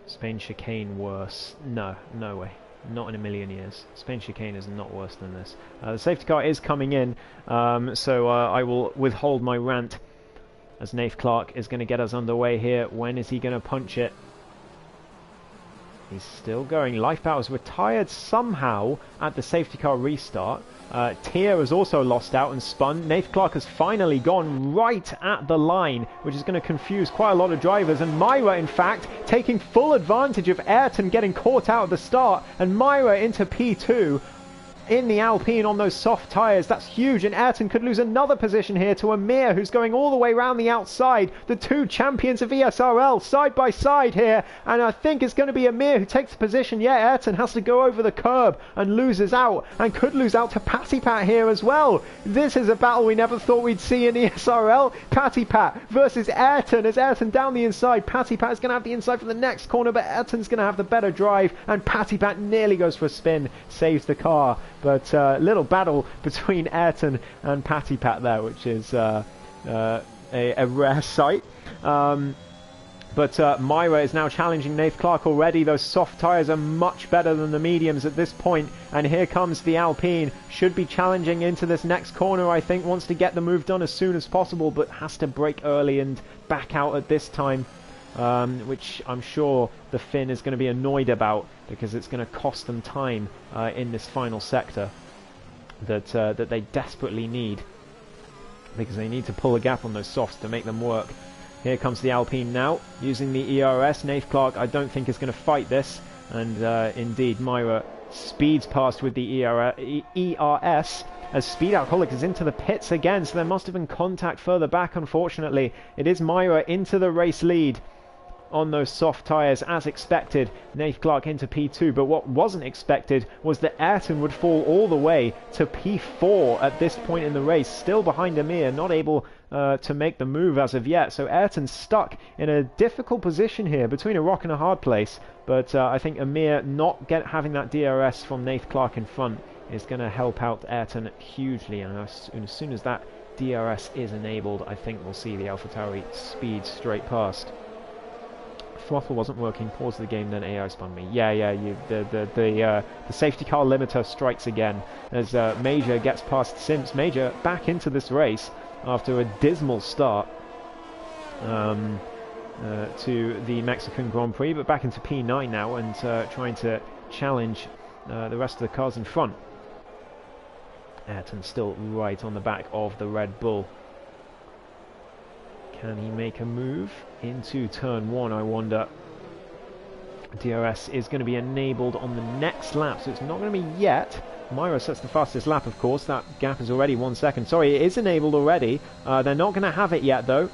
Spain chicane worse? No, no way. Not in a million years. Spain chicane is not worse than this. The safety car is coming in, so I will withhold my rant as Nath Clark is going to get us underway here. When is he going to punch it? He's still going. Life Power's retired somehow at the safety car restart. Tia has also lost out and spun. Nath Clark has finally gone right at the line, which is going to confuse quite a lot of drivers. And Myra, in fact, taking full advantage of Ayrton getting caught out at the start. And Myra into P2 in the Alpine on those soft tyres. That's huge, and Ayrton could lose another position here to Amir, who's going all the way around the outside. The two champions of ESRL side by side here, and I think it's going to be Amir who takes the position. Yeah, Ayrton has to go over the curb and loses out, and could lose out to Patty Pat here as well. This is a battle we never thought we'd see in ESRL. Patty Pat versus Ayrton, as Ayrton down the inside. Patty Pat is going to have the inside for the next corner, but Ayrton's going to have the better drive, and Patty Pat nearly goes for a spin, saves the car. But little battle between Ayrton and Patty Pat there, which is a rare sight. But Myra is now challenging Nath Clark already. Those soft tyres are much better than the mediums at this point. And here comes the Alpine. Should be challenging into this next corner, I think. Wants to get the move done as soon as possible, but has to brake early and back out at this time. Which I'm sure the Finn is going to be annoyed about, because it's going to cost them time in this final sector that they desperately need, because they need to pull a gap on those softs to make them work. Here comes the Alpine now, using the ERS. Nath Clark, I don't think, is going to fight this, and indeed Myra speeds past with the ERS, as Speed Alcoholic is into the pits again, so there must have been contact further back, unfortunately. It is Myra into the race lead on those soft tyres, as expected. Nath Clark into P2, but what wasn't expected was that Ayrton would fall all the way to P4 at this point in the race, still behind Amir, not able to make the move as of yet. So Ayrton's stuck in a difficult position here, between a rock and a hard place, but I think Amir not having that DRS from Nath Clark in front is going to help out Ayrton hugely, and as soon as that DRS is enabled, I think we'll see the AlphaTauri speed straight past. Throttle wasn't working. Pause the game, then AI spun me. The safety car limiter strikes again as Major gets past Sims. Major back into this race after a dismal start to the Mexican Grand Prix, but back into P9 now and trying to challenge the rest of the cars in front. Ayrton still right on the back of the Red Bull. Can he make a move into turn 1, I wonder? DRS is going to be enabled on the next lap, so it's not going to be yet. Myra sets the fastest lap, of course. That gap is already 1 second. Sorry, it is enabled already. They're not going to have it yet, though,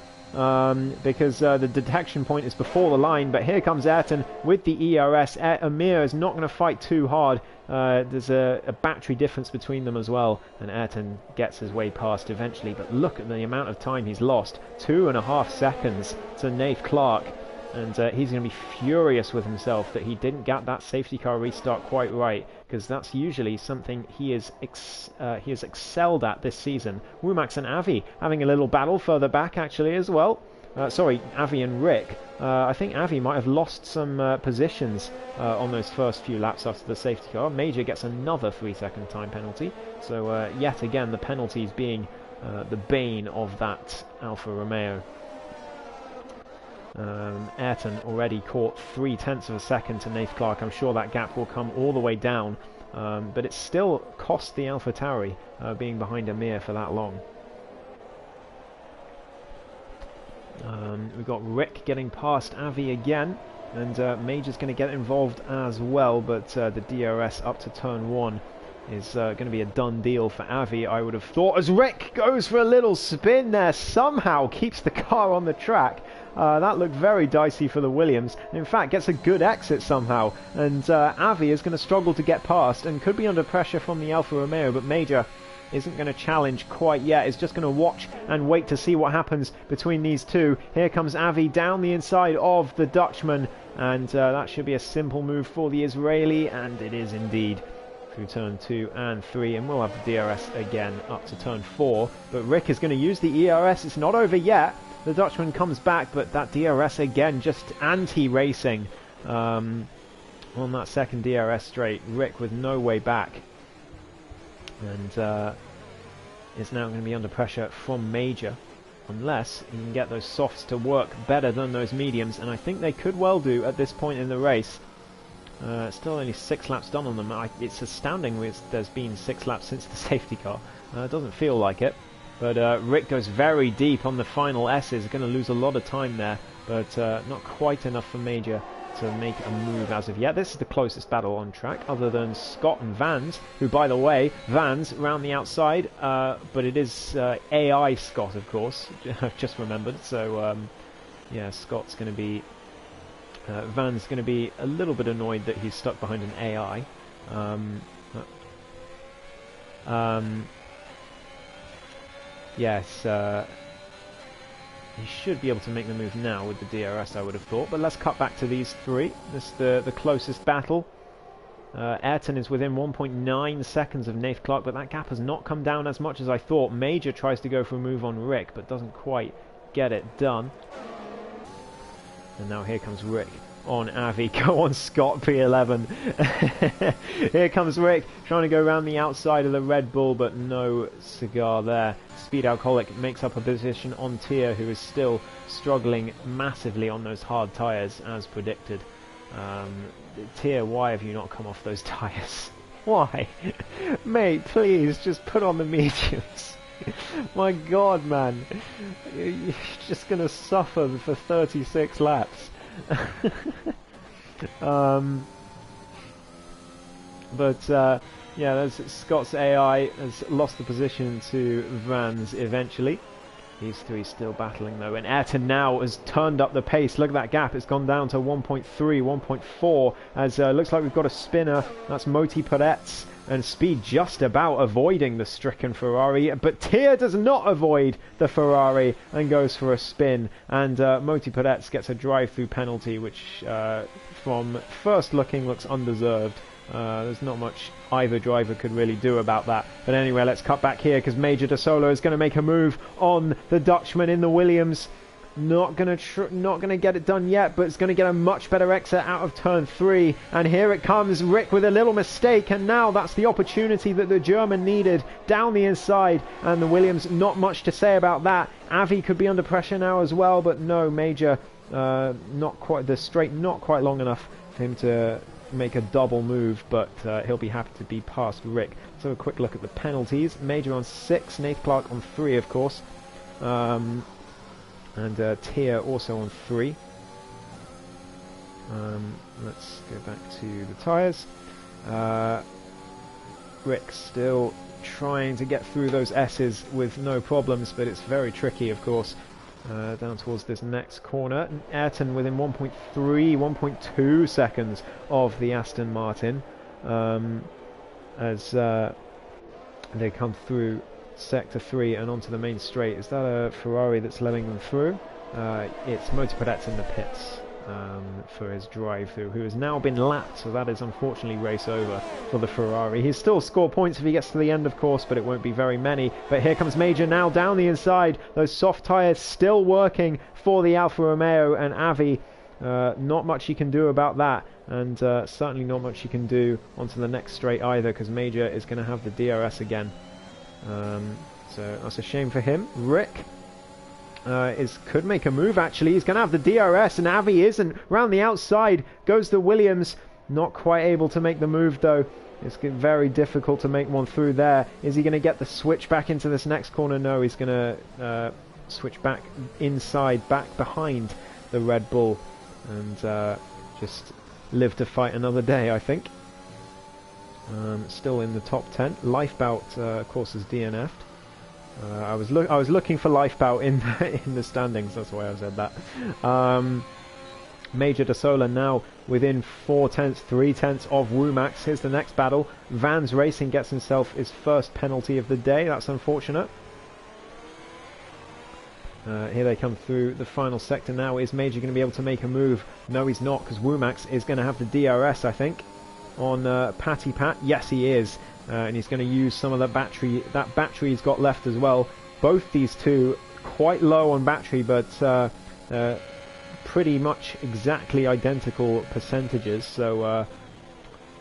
because the detection point is before the line. But here comes Ayrton with the ERS. Amir is not going to fight too hard. There's a battery difference between them as well, and Ayrton gets his way past eventually. But look at the amount of time he's lost. 2.5 seconds to Nath Clark, and he's going to be furious with himself that he didn't get that safety car restart quite right, because that's usually something he has excelled at this season. Womack and Avi having a little battle further back actually as well. Sorry, Avi and Rick. I think Avi might have lost some positions on those first few laps after the safety car. Major gets another 3-second time penalty. So yet again, the penalties being the bane of that Alfa Romeo. Ayrton already caught 0.3 of a second to Nath Clark. I'm sure that gap will come all the way down. But it still cost the AlphaTauri being behind Amir for that long. We've got Rick getting past Avi again, and Major's going to get involved as well, but the DRS up to turn 1 is going to be a done deal for Avi, I would have thought, as Rick goes for a little spin there, somehow keeps the car on the track. That looked very dicey for the Williams. In fact, gets a good exit somehow, and Avi is going to struggle to get past and could be under pressure from the Alfa Romeo, but Major isn't going to challenge quite yet. Is just going to watch and wait to see what happens between these two. Here comes Avi down the inside of the Dutchman, and that should be a simple move for the Israeli, and it is indeed, through turn 2 and 3, and we'll have the DRS again up to turn 4. But Rick is going to use the ERS. It's not over yet. The Dutchman comes back, but that DRS again, just anti-racing on that second DRS straight. Rick with no way back, and is now going to be under pressure from Major, unless he can get those softs to work better than those mediums, and I think they could well do at this point in the race. Still only 6 laps done on them. It's astounding there's been 6 laps since the safety car. It doesn't feel like it. But Rick goes very deep on the final S's. Going to lose a lot of time there, but not quite enough for Major to make a move as of yet. This is the closest battle on track, other than Scott and Vans, who, by the way, Vans round the outside, but it is AI Scott, of course. I've just remembered. So, yeah, Scott's going to be... Van's going to be a little bit annoyed that he's stuck behind an AI. Yes, he should be able to make the move now with the DRS, I would have thought. But let's cut back to these three. This is the closest battle. Ayrton is within 1.9 seconds of Nath Clark, but that gap has not come down as much as I thought. Major tries to go for a move on Rick, but doesn't quite get it done. And now here comes Rick on Avi. Go on, Scott, P11. Here comes Rick, trying to go around the outside of the Red Bull, but no cigar there. Speed Alcoholic makes up a position on Tia, who is still struggling massively on those hard tyres, as predicted. Tia, why have you not come off those tyres? Why? Mate, please, just put on the mediums. My God, man. You're just going to suffer for 36 laps. Yeah, there's Scott's AI has lost the position to Vans eventually. These three still battling though, and Ayrton now has turned up the pace. Look at that gap, it's gone down to 1.3, 1.4, as looks like we've got a spinner. That's Moti Peretz, and Speed just about avoiding the stricken Ferrari, but Tia does not avoid the Ferrari and goes for a spin, and Moti Peretz gets a drive-through penalty, which from first looking looks undeserved. There's not much either driver could really do about that. But anyway, let's cut back here, because Major De Solo is going to make a move on the Dutchman in the Williams. Not gonna get it done yet, but it's going to get a much better exit out of turn 3. And here it comes, Rick with a little mistake, and now that's the opportunity that the German needed down the inside. And the Williams, not much to say about that. Avi could be under pressure now as well, but no, Major, not quite the straight, not quite long enough for him to make a double move, but he'll be happy to be past Rick. So a quick look at the penalties. Major on 6, Nath Clark on 3, of course, and Tia also on 3. Let's go back to the tyres. Rick still trying to get through those S's with no problems, but it's very tricky, of course. Down towards this next corner. Ayrton within 1.3, 1.2 seconds of the Aston Martin, as they come through Sector 3 and onto the main straight. Is that a Ferrari that's letting them through? It's Moti Peretz in the pits for his drive-through, who has now been lapped, so that is unfortunately race over for the Ferrari. He'll still score points if he gets to the end, of course, but it won't be very many. But here comes Major now down the inside. Those soft tyres still working for the Alfa Romeo, and Avi, not much he can do about that, and certainly not much he can do onto the next straight either, because Major is going to have the DRS again. So that's a shame for him. Rick could make a move, actually. He's going to have the DRS, and Avi isn't. Round the outside goes the Williams. Not quite able to make the move, though. It's very difficult to make one through there. Is he going to get the switch back into this next corner? No, he's going to switch back inside, back behind the Red Bull, and just live to fight another day, I think. Still in the top 10. Lifebout, of course, is DNF'd. I was looking for Lifebout in the standings. That's why I said that. Major de Sola now within 3/10 of Womack. Here's the next battle. Vans Racing gets himself his first penalty of the day. That's unfortunate. Here they come through the final sector now. Is Major going to be able to make a move? No, he's not, because Womack is going to have the DRS, I think, on Patty Pat. Yes, he is. And he's going to use some of that battery he's got left as well. Both these two quite low on battery, but pretty much exactly identical percentages, so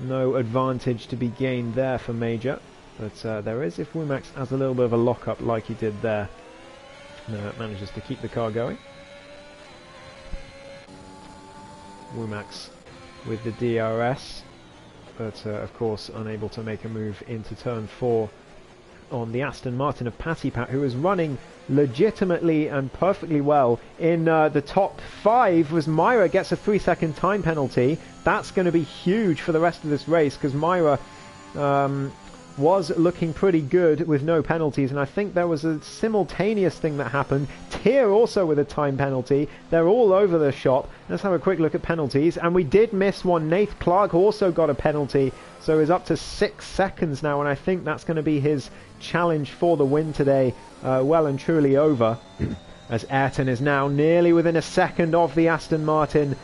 no advantage to be gained there for Major. But there is if Womack has a little bit of a lock-up like he did there. Manages to keep the car going. Womack with the DRS, but of course unable to make a move into turn 4 on the Aston Martin of Patty Pat, who is running legitimately and perfectly well. In the top 5 was Myra, gets a 3-second time penalty. That's going to be huge for the rest of this race, because Myra was looking pretty good with no penalties, and I think there was a simultaneous thing that happened. Tier also with a time penalty. They're all over the shop. Let's have a quick look at penalties, and we did miss one. Nath Clark also got a penalty, so he's up to 6 seconds now, and I think that's going to be his challenge for the win today well and truly over, as Ayrton is now nearly within a second of the Aston Martin.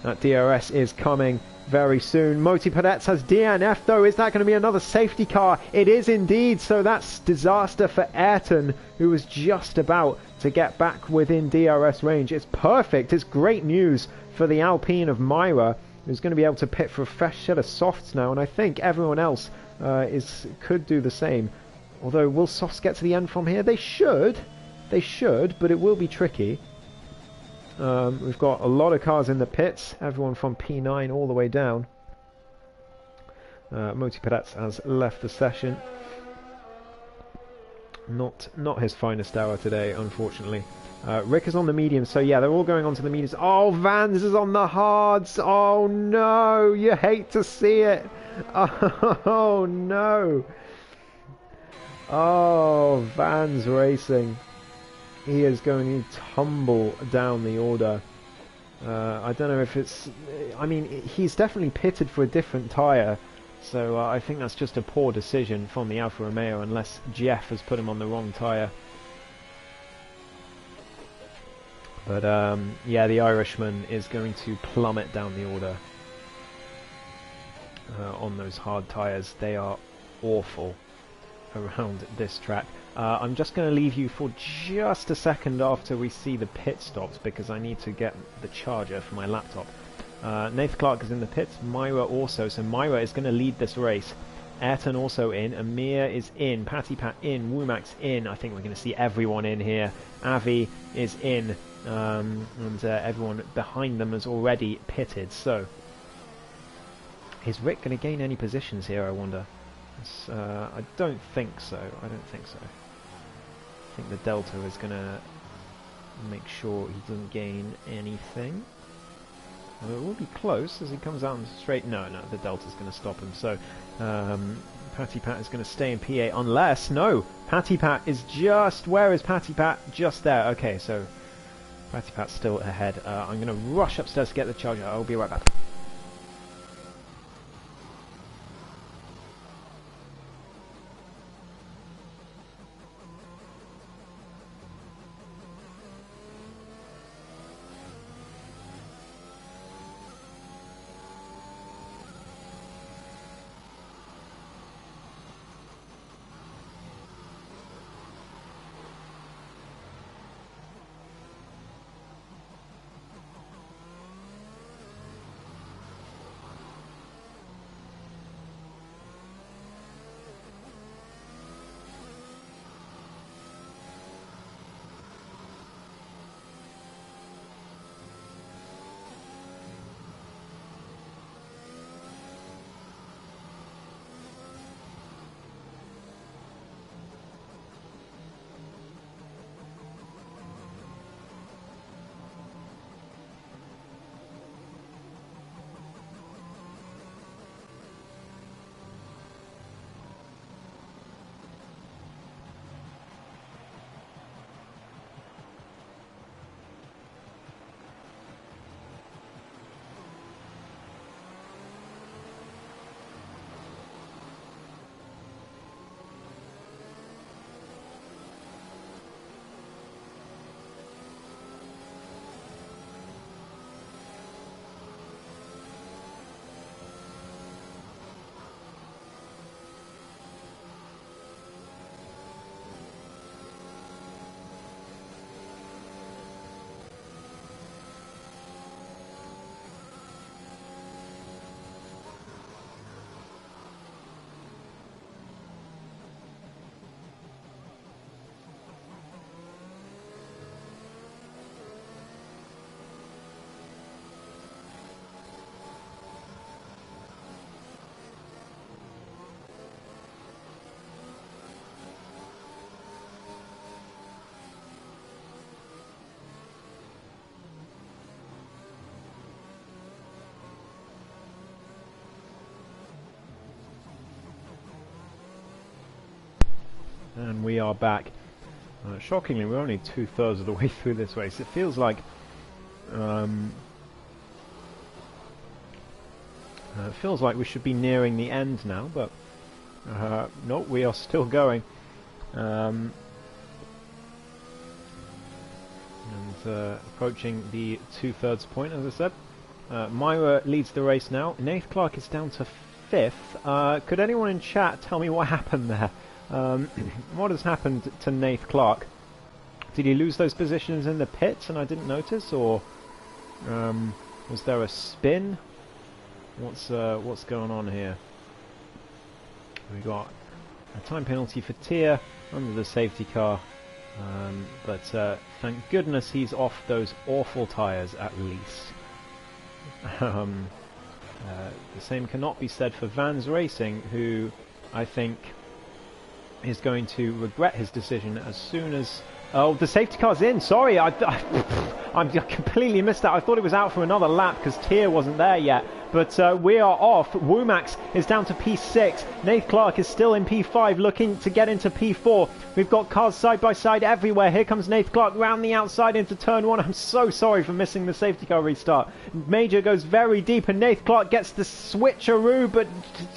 That DRS is coming very soon. Moti Pedets has DNF though. Is that going to be another safety car? It is indeed, so that's disaster for Ayrton, who was just about to get back within DRS range. It's perfect. It's great news for the Alpine of Myra, who's going to be able to pit for a fresh set of softs now, and I think everyone else could do the same. Although, will softs get to the end from here? They should, but it will be tricky. We've got a lot of cars in the pits, everyone from P9 all the way down. Moti Pedets has left the session. Not his finest hour today, unfortunately. Rick is on the mediums, so yeah, they're all going on to the mediums. Oh, Vans is on the hards. Oh no, you hate to see it. Oh no. Oh, Vans Racing. He is going to tumble down the order. I don't know if it's... I mean, he's definitely pitted for a different tyre, so I think that's just a poor decision from the Alfa Romeo, unless Jeff has put him on the wrong tyre. But yeah, the Irishman is going to plummet down the order on those hard tyres. They are awful around this track. I'm just going to leave you for just a second after we see the pit stops, because I need to get the charger for my laptop. Nath Clark is in the pits, Myra also, so Myra is going to lead this race. Ayrton also in, Amir is in, Patty Pat in, Womack's in. I think we're going to see everyone in here. Avi is in, and everyone behind them has already pitted. So, is Rick going to gain any positions here, I wonder? I don't think so. I think the Delta is going to make sure he doesn't gain anything. Well, it will be close as he comes out on the straight. No, the Delta's going to stop him. So Patty Pat is going to stay in P8 unless... No! Patty Pat is just... Where is Patty Pat? Just there. Okay, so Patty Pat's still ahead. I'm going to rush upstairs to get the charger. I'll be right back. And we are back. Shockingly, we're only 2/3 of the way through this race. It feels like we should be nearing the end now, but no, we are still going. And approaching the 2/3 point, as I said. Myra leads the race now. Nath Clark is down to 5th. Could anyone in chat tell me what happened there? What has happened to Nath Clark? Did he lose those positions in the pits and I didn't notice, or was there a spin? What's going on here? We got a time penalty for Tia under the safety car, but thank goodness he's off those awful tyres at least. The same cannot be said for Vans Racing, who I think is going to regret his decision as soon as... Oh, the safety car's in. Sorry, I completely missed that. I thought it was out for another lap because Tia wasn't there yet. But we are off. Womax is down to P6. Nath Clark is still in P5, looking to get into P4. We've got cars side by side everywhere. Here comes Nath Clark round the outside into turn 1. I'm so sorry for missing the safety car restart. Major goes very deep and Nath Clark gets the switcheroo, but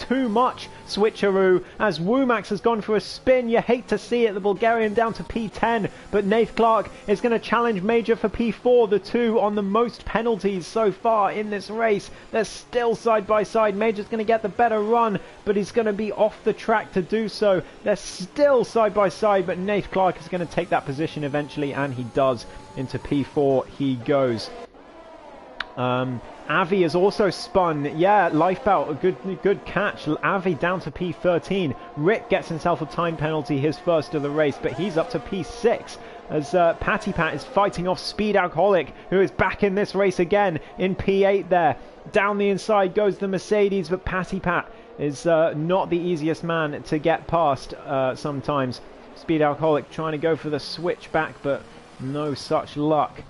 too much switcheroo as Womax has gone for a spin. You hate to see it. The Bulgarian down to P10, but Nath Clark is going to challenge Major for P4. The two on the most penalties so far in this race. They're still side by side. Major's going to get the better run, but he's going to be off the track to do so. They're still side by side, but Nath Clark is going to take that position eventually, and he does. Into P4 he goes. Avi is also spun. Yeah, Lifebelt, a good catch. Avi down to P13. Rick gets himself a time penalty, his first of the race, but he's up to P6 as Patty Pat is fighting off Speed Alcoholic, who is back in this race again in P8 there. Down the inside goes the Mercedes, but Patty Pat is not the easiest man to get past sometimes. Speed Alcoholic trying to go for the switch back, but no such luck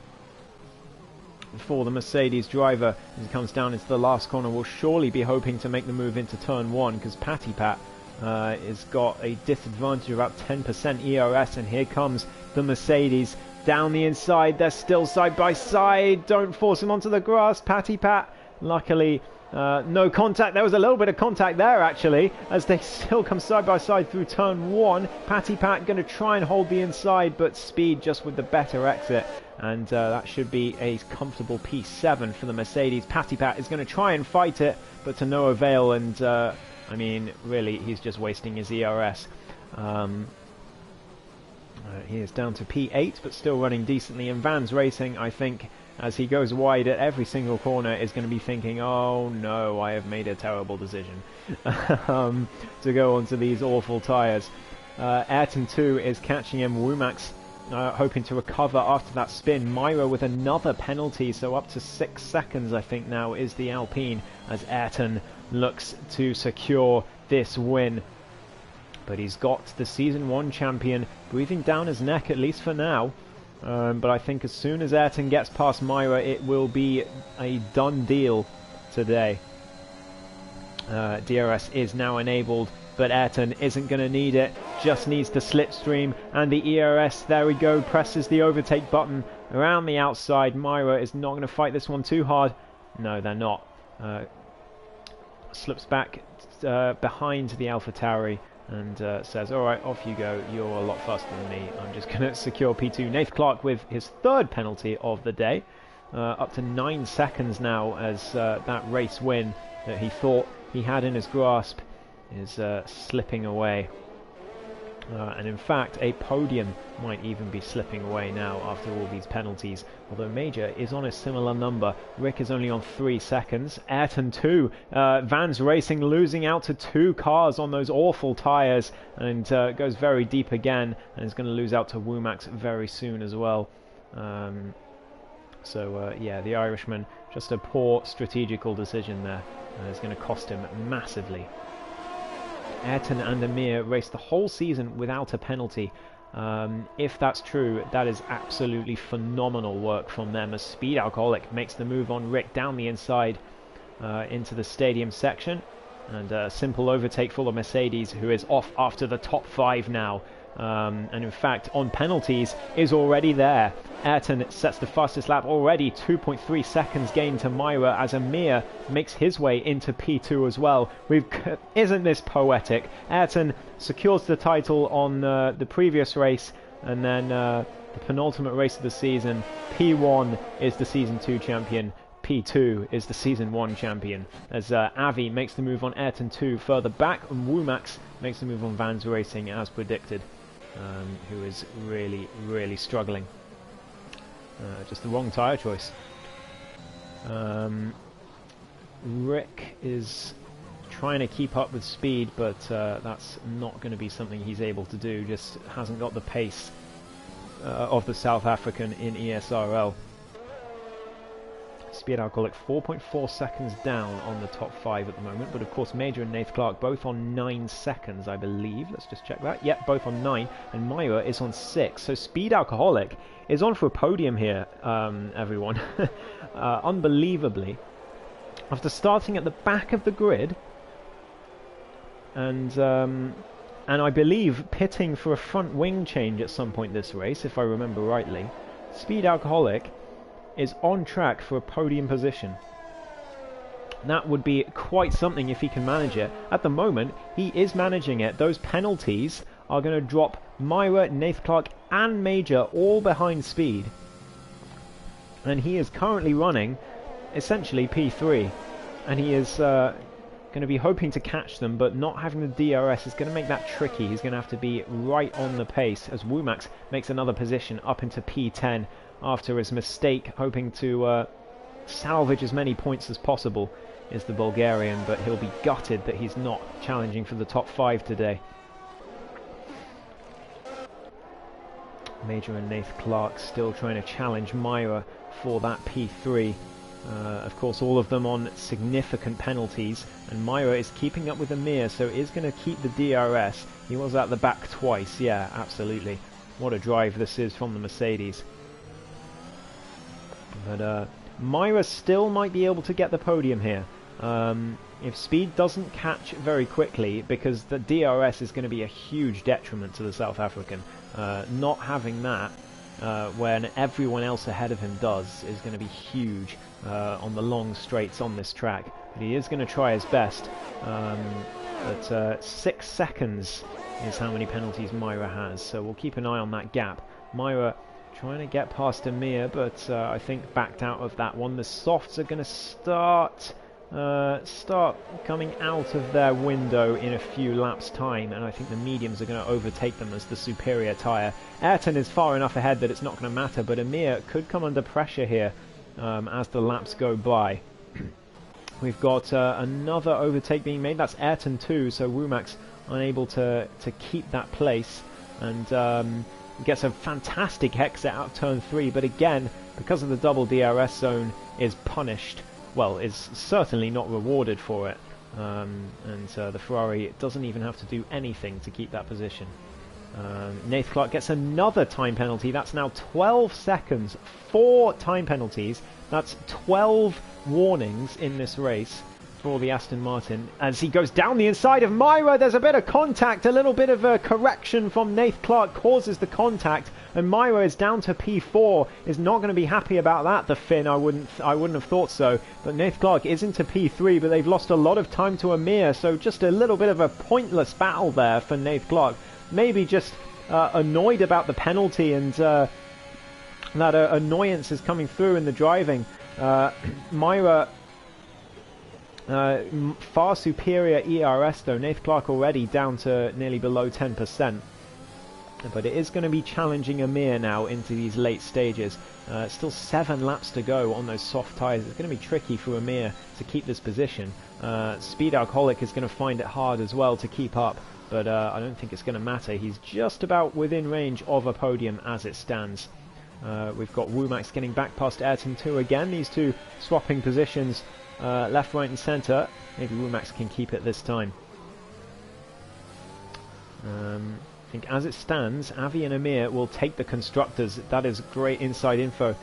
for the Mercedes driver as he comes down into the last corner. Will surely be hoping to make the move into turn 1 because Patty Pat has got a disadvantage of about 10% ERS, and here comes the Mercedes down the inside. They're still side by side. Don't force him onto the grass, Patty Pat. Luckily no contact. There was a little bit of contact there actually as they still come side by side through turn 1. Patty Pat going to try and hold the inside, but Speed just with the better exit, and that should be a comfortable P7 for the Mercedes. Patty Pat is going to try and fight it, but to no avail, and I mean really he's just wasting his ERS. He is down to P8 but still running decently, and Vans Racing, I think, as he goes wide at every single corner, is going to be thinking, oh no, I have made a terrible decision to go onto these awful tyres. Ayrton 2 is catching him. Womax hoping to recover after that spin. Myra with another penalty, so up to 6 seconds I think now is the Alpine as Ayrton looks to secure this win. But he's got the Season 1 champion breathing down his neck, at least for now. But I think as soon as Ayrton gets past Myra, it will be a done deal today. DRS is now enabled, but Ayrton isn't going to need it, just needs the slipstream and the ERS. There we go, presses the overtake button around the outside. Myra is not going to fight this one too hard. No, they're not. Slips back behind the AlphaTauri and says, alright, off you go, you're a lot faster than me, I'm just going to secure P2. Nath Clark with his third penalty of the day, up to 9 seconds now as that race win that he thought he had in his grasp is slipping away. And in fact, a podium might even be slipping away now after all these penalties, although Major is on a similar number. Rick is only on 3 seconds. Ayrton 2, Vans Racing losing out to 2 cars on those awful tyres, and goes very deep again, and is going to lose out to Womax very soon as well. Yeah, the Irishman, just a poor strategical decision there. It's going to cost him massively. Ayrton and Amir raced the whole season without a penalty. If that's true, that is absolutely phenomenal work from them as Speed Alcoholic makes the move on Rick down the inside into the stadium section, and a simple overtake for the Mercedes, who is off after the top 5 now. and in fact on penalties is already there. Ayrton sets the fastest lap already, 2.3 seconds gain to Myra as Amir makes his way into P2 as well. Isn't this poetic? Ayrton secures the title on the previous race, and then the penultimate race of the season, P1 is the Season 2 champion, P2 is the Season 1 champion, as Avi makes the move on Ayrton 2 further back, and Womack makes the move on Vans Racing as predicted, who is really, really struggling. Just the wrong tyre choice. Rick is trying to keep up with speed, but that's not going to be something he's able to do. Just hasn't got the pace of the South African in ESRL. Speed Alcoholic 4.4 seconds down on the top 5 at the moment, but of course Major and Nath Clark both on 9 seconds, I believe. Let's just check that. Yep, both on 9, and Myra is on 6. So Speed Alcoholic is on for a podium here, everyone. Unbelievably. After starting at the back of the grid, and I believe pitting for a front wing change at some point this race, if I remember rightly, Speed Alcoholic is on track for a podium position. That would be quite something if he can manage it. At the moment, he is managing it. Those penalties are going to drop Myra, Nath Clark and Major all behind Speed. And he is currently running essentially P3. And he is going to be hoping to catch them, but not having the DRS is going to make that tricky. He's going to have to be right on the pace as Womack makes another position up into P10 after his mistake, hoping to salvage as many points as possible is the Bulgarian, but he'll be gutted that he's not challenging for the top 5 today. Major and Nath Clark still trying to challenge Myra for that P3. Of course, all of them on significant penalties, and Myra is keeping up with Amir, so is going to keep the DRS. He was at the back twice, yeah, absolutely. What a drive this is from the Mercedes. But Myra still might be able to get the podium here. If Speed doesn't catch very quickly, because the DRS is going to be a huge detriment to the South African. Not having that when everyone else ahead of him does is going to be huge on the long straights on this track. But he is going to try his best. But 6 seconds is how many penalties Myra has, so we'll keep an eye on that gap. Myra trying to get past Amir, but I think backed out of that one. The softs are going to start coming out of their window in a few laps time, and I think the mediums are going to overtake them as the superior tyre. Ayrton is far enough ahead that it's not going to matter, but Amir could come under pressure here as the laps go by. We've got another overtake being made. That's Ayrton 2, so Womack unable to keep that place, and gets a fantastic exit out of turn 3, but again, because of the double DRS zone, is punished. Well, is certainly not rewarded for it, and the Ferrari doesn't even have to do anything to keep that position. Nath Clark gets another time penalty. That's now 12 seconds, 4 time penalties. That's 12 warnings in this race for the Aston Martin. As he goes down the inside of Myra, there's a bit of contact, a little bit of a correction from Nath Clark causes the contact, and Myra is down to P4, is not going to be happy about that, the Finn. I wouldn't have thought so, but Nath Clark is into P3, but they've lost a lot of time to Amir, so just a little bit of a pointless battle there for Nath Clark. Maybe just annoyed about the penalty, and that annoyance is coming through in the driving. Myra far superior ERS though. Nath Clark already down to nearly below 10%. But it is going to be challenging Amir now into these late stages. Still 7 laps to go on those soft tyres. It's going to be tricky for Amir to keep this position. Speed Alcoholic is going to find it hard as well to keep up, but I don't think it's going to matter. He's just about within range of a podium as it stands. We've got Womack getting back past Ayrton 2 again. These two swapping positions left, right and centre. Maybe Womack can keep it this time. I think as it stands, Avi and Amir will take the constructors. That is great inside info.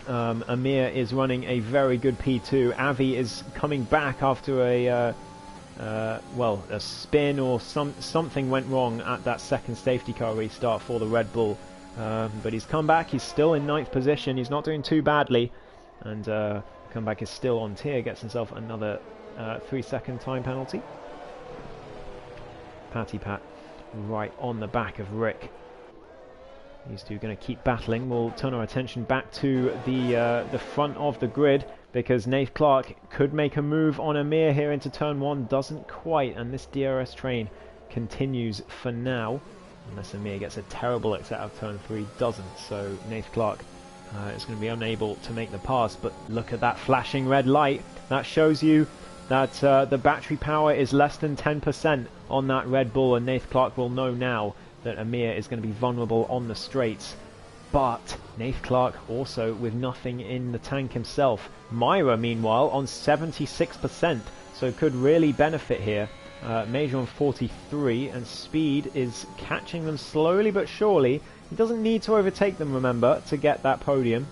Amir is running a very good P2. Avi is coming back after a well, a spin or something went wrong at that second safety car restart for the Red Bull. But he's come back, he's still in 9th position, he's not doing too badly, and comeback is still on tier, gets himself another 3-second time penalty. Patty Pat right on the back of Rick. These two going to keep battling. We'll turn our attention back to the front of the grid, because Nath Clark could make a move on Amir here into turn 1, doesn't quite, and this DRS train continues for now, unless Amir gets a terrible exit out of turn 3, doesn't, so Nath Clark is going to be unable to make the pass. But look at that flashing red light, that shows you that the battery power is less than 10% on that Red Bull, and Nath Clark will know now that Amir is going to be vulnerable on the straights. But Nath Clark also with nothing in the tank himself. Myra, meanwhile, on 76%, so could really benefit here. Major on 43, and Speed is catching them slowly but surely. He doesn't need to overtake them, remember, to get that podium.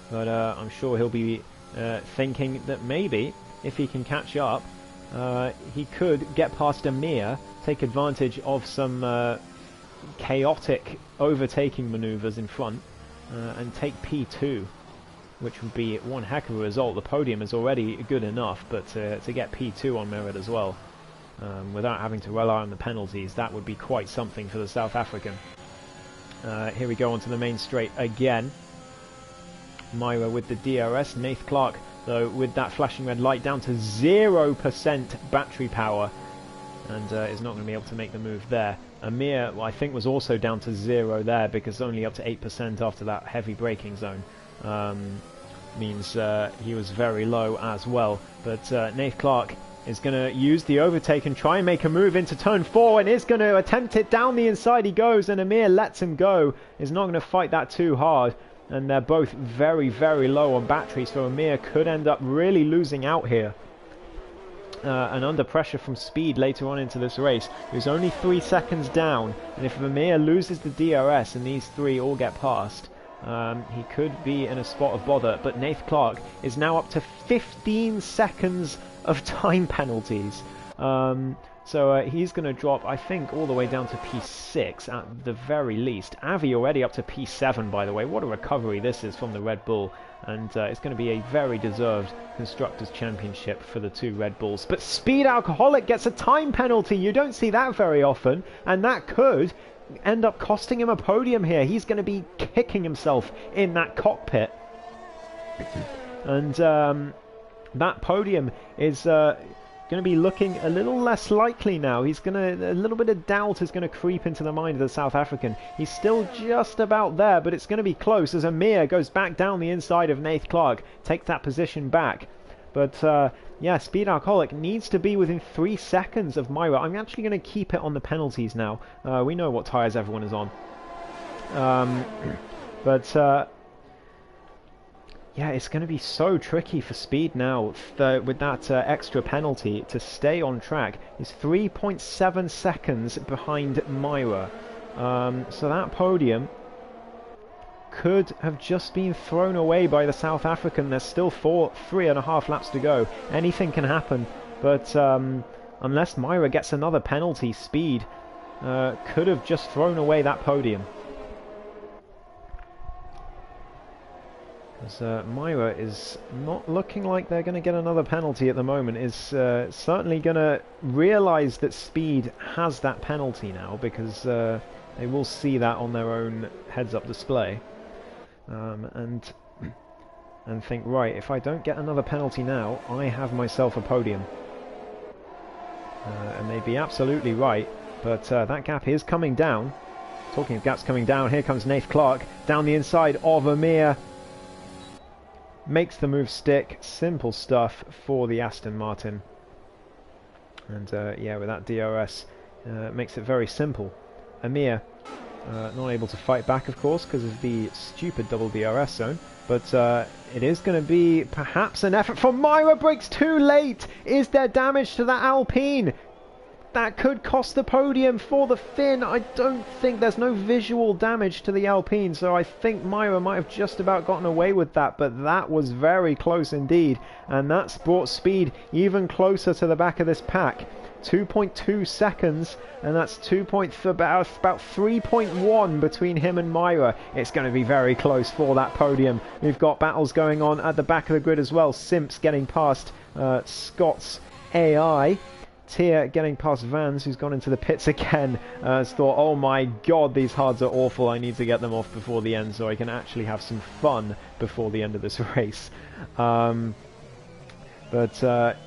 But I'm sure he'll be thinking that maybe, if he can catch up, he could get past Amir, take advantage of some chaotic overtaking maneuvers in front, and take P2, which would be one heck of a result. The podium is already good enough, but to get P2 on merit as well, without having to rely on the penalties, that would be quite something for the South African. Here we go onto the main straight again. Myra with the DRS. Nath Clark, though, with that flashing red light, down to 0% battery power, and is not going to be able to make the move there. Amir, well, I think, was also down to 0 there, because only up to 8% after that heavy braking zone. Means he was very low as well. But Nath Clark is going to use the overtake and try and make a move into turn 4, and is going to attempt it. Down the inside he goes, and Amir lets him go. Is not going to fight that too hard, and they're both very, very low on battery, so Amir could end up really losing out here. And under pressure from Speed later on into this race, who's only 3 seconds down, and if Amir loses the DRS and these three all get past, he could be in a spot of bother. But Nath Clark is now up to 15 seconds of time penalties. So he's going to drop, I think, all the way down to P6 at the very least. Avi already up to P7, by the way. What a recovery this is from the Red Bull. And it's going to be a very deserved Constructors' Championship for the two Red Bulls. But Speed Alcoholic gets a time penalty. You don't see that very often. And that could end up costing him a podium here. He's going to be kicking himself in that cockpit. And that podium is going to be looking a little less likely now. He's going to, a little bit of doubt is going to creep into the mind of the South African. He's still just about there, but it's going to be close as Amir goes back down the inside of Nath Clark, takes that position back. But yeah, Speed Alcoholic needs to be within 3 seconds of Myra. I'm actually going to keep it on the penalties now. We know what tyres everyone is on. Yeah, it's going to be so tricky for Speed now with that extra penalty to stay on track. He's 3.7 seconds behind Myra. So that podium could have just been thrown away by the South African. There's still 3.5 laps to go. Anything can happen, but unless Myra gets another penalty, Speed could have just thrown away that podium. As Myra is not looking like they're going to get another penalty at the moment, is certainly going to realise that Speed has that penalty now, because they will see that on their own heads-up display, and think, right, if I don't get another penalty now, I have myself a podium. And they'd be absolutely right, but that gap is coming down. Talking of gaps coming down, here comes Nath Clark down the inside of Amir. Makes the move stick. Simple stuff for the Aston Martin. And yeah, with that DRS, makes it very simple. Amir not able to fight back, of course, because of the stupid double DRS zone. But it is going to be perhaps an effort from Myra. Brakes too late. Is there damage to that Alpine? that could cost the podium for the Finn. I don't think there's no visual damage to the Alpine, so I think Myra might have just about gotten away with that, but that was very close indeed, and that's brought speed even closer to the back of this pack. 2.2 seconds, and that's about 3.1 between him and Myra. It's going to be very close for that podium. We've got battles going on at the back of the grid as well. Simps getting past Scott's AI. Tia getting past Vans, who's gone into the pits again. Has thought, oh my god, these hards are awful. I need to get them off before the end so I can actually have some fun before the end of this race. But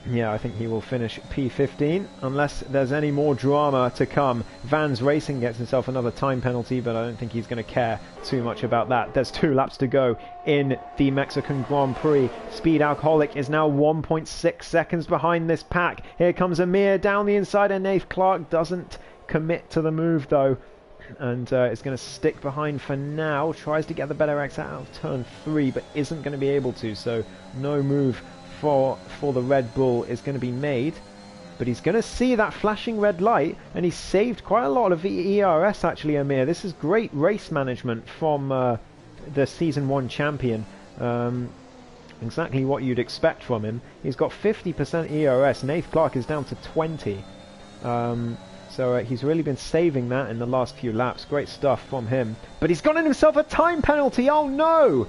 yeah, I think he will finish P15 unless there's any more drama to come. Vans Racing gets himself another time penalty, but I don't think he's going to care too much about that. There's 2 laps to go in the Mexican Grand Prix. Speed Alcoholic is now 1.6 seconds behind this pack. Here comes Amir down the inside, and Nath Clark doesn't commit to the move though, and is going to stick behind for now. Tries to get the better exit out of turn 3, but isn't going to be able to, so no move for the Red Bull is going to be made. But he's going to see that flashing red light, and he's saved quite a lot of ERS actually, Amir. This is great race management from the Season 1 champion. Exactly what you'd expect from him. He's got 50% ERS. Nath Clark is down to 20. So he's really been saving that in the last few laps. Great stuff from him. But he's gotten himself a time penalty. Oh no!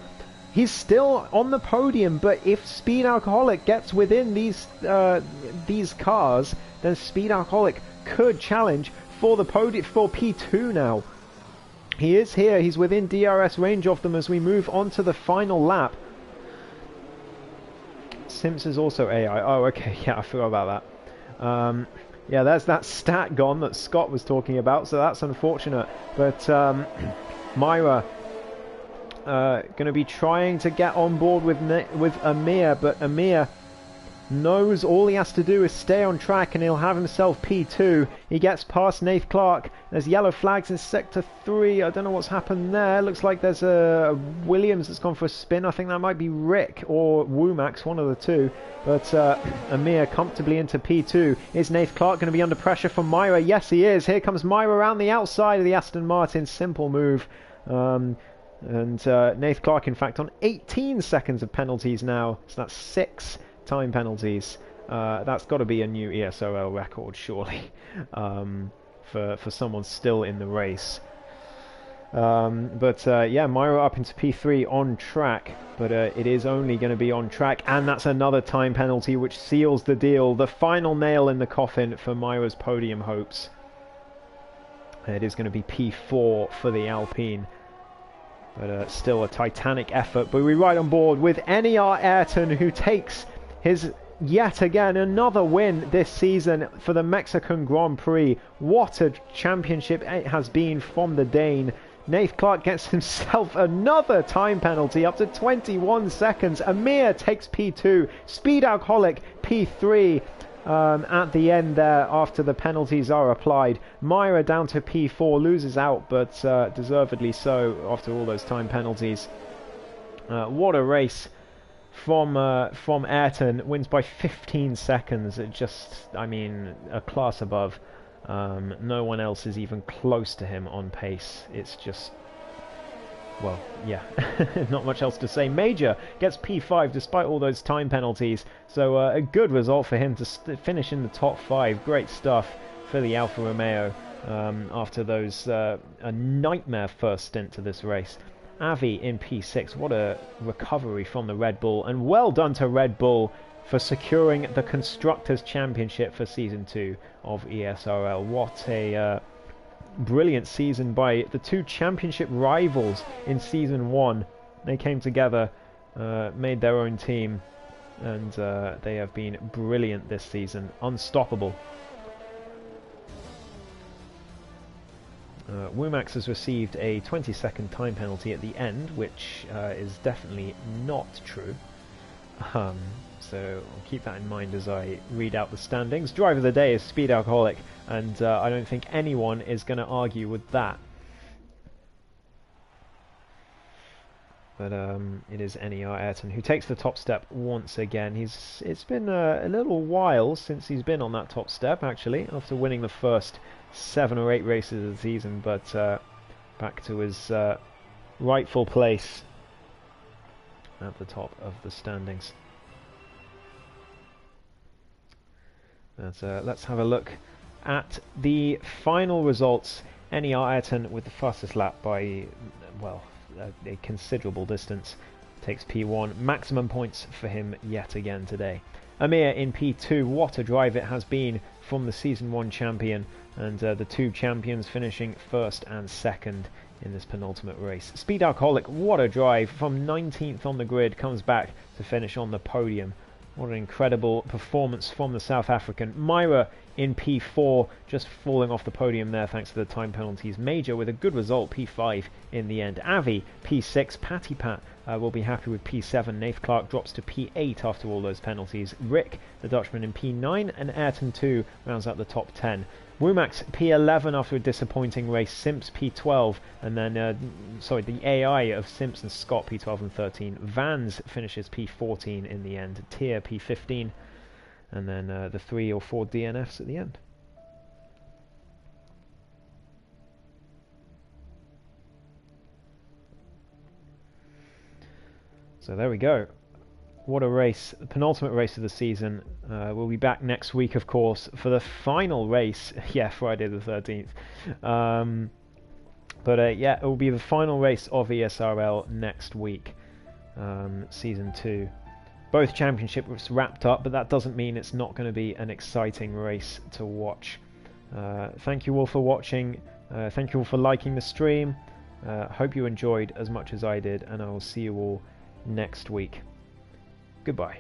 He's still on the podium, but if Speed Alcoholic gets within these cars, then Speed Alcoholic could challenge for the podium for P2 now. He is here. He's within DRS range of them as we move on to the final lap. Simps is also AI. Oh, okay. Yeah, I forgot about that. Yeah, there's that stat gone that Scott was talking about, so that's unfortunate. But Myra going to be trying to get on board with Amir, but Amir knows all he has to do is stay on track and he'll have himself P2. He gets past Nath Clark. There's yellow flags in Sector 3. I don't know what's happened there. Looks like there's a Williams that's gone for a spin. I think that might be Rick or Woomax, one of the two. But Amir comfortably into P2. Is Nath Clark going to be under pressure from Myra? Yes, he is. Here comes Myra around the outside of the Aston Martin. Simple move. And Nath Clark, in fact, on 18 seconds of penalties now. So that's 6 time penalties. That's got to be a new ESRL record, surely, for someone still in the race. But yeah, Myra up into P3 on track, but it is only going to be on track, and that's another time penalty, which seals the deal. The final nail in the coffin for Myra's podium hopes. It is going to be P4 for the Alpine. But still a titanic effort. But we ride on board with NER Ayrton, who takes his yet again another win this season for the Mexican Grand Prix. What a championship it has been from the Dane. Nath Clark gets himself another time penalty up to 21 seconds. Amir takes P2. Speed Alcoholic P3. At the end there, after the penalties are applied. Myra down to P4, loses out, but deservedly so after all those time penalties. What a race from Ayrton. Wins by 15 seconds. It just, I mean, a class above. No one else is even close to him on pace. It's just, well, yeah, not much else to say. Major gets P5 despite all those time penalties, so a good result for him to finish in the top 5. Great stuff for the Alfa Romeo after those a nightmare first stint to this race. Avi in P6, what a recovery from the Red Bull, and well done to Red Bull for securing the Constructors' Championship for Season 2 of ESRL. What a brilliant season by the two championship rivals in Season 1. They came together, made their own team, and they have been brilliant this season. Unstoppable. Woomax has received a 20-second time penalty at the end, which is definitely not true. So I'll keep that in mind as I read out the standings. Driver of the day is Speed Alcoholic, and I don't think anyone is going to argue with that. But it is NER Ayrton who takes the top step once again. It's been a little while since he's been on that top step, actually, after winning the first 7 or 8 races of the season, but back to his rightful place at the top of the standings. Let's have a look at the final results. NER Ayrton with the fastest lap by, well, a considerable distance, takes P1. Maximum points for him yet again today. Amir in P2. What a drive it has been from the Season 1 champion, and the 2 champions finishing first and second in this penultimate race. Speed Alcoholic, what a drive, from 19th on the grid, comes back to finish on the podium. What an incredible performance from the South African. Myra in P4, just falling off the podium there thanks to the time penalties. Major with a good result, P5 in the end. Avi, P6. Patty Pat will be happy with P7. Nath Clark drops to P8 after all those penalties. Rick, the Dutchman, in P9, and Ayrton 2 rounds out the top 10. Womax P11 after a disappointing race, Simps P12, and then, the AI of Simps and Scott P12 and 13. Vans finishes P14 in the end, Tier P15, and then the 3 or 4 DNFs at the end. So there we go. What a race, the penultimate race of the season. We'll be back next week, of course, for the final race. Yeah, Friday the 13th. Yeah, it will be the final race of ESRL next week, Season 2. Both championships wrapped up, but that doesn't mean it's not going to be an exciting race to watch. Thank you all for watching. Thank you all for liking the stream. Hope you enjoyed as much as I did, and I will see you all next week. Goodbye.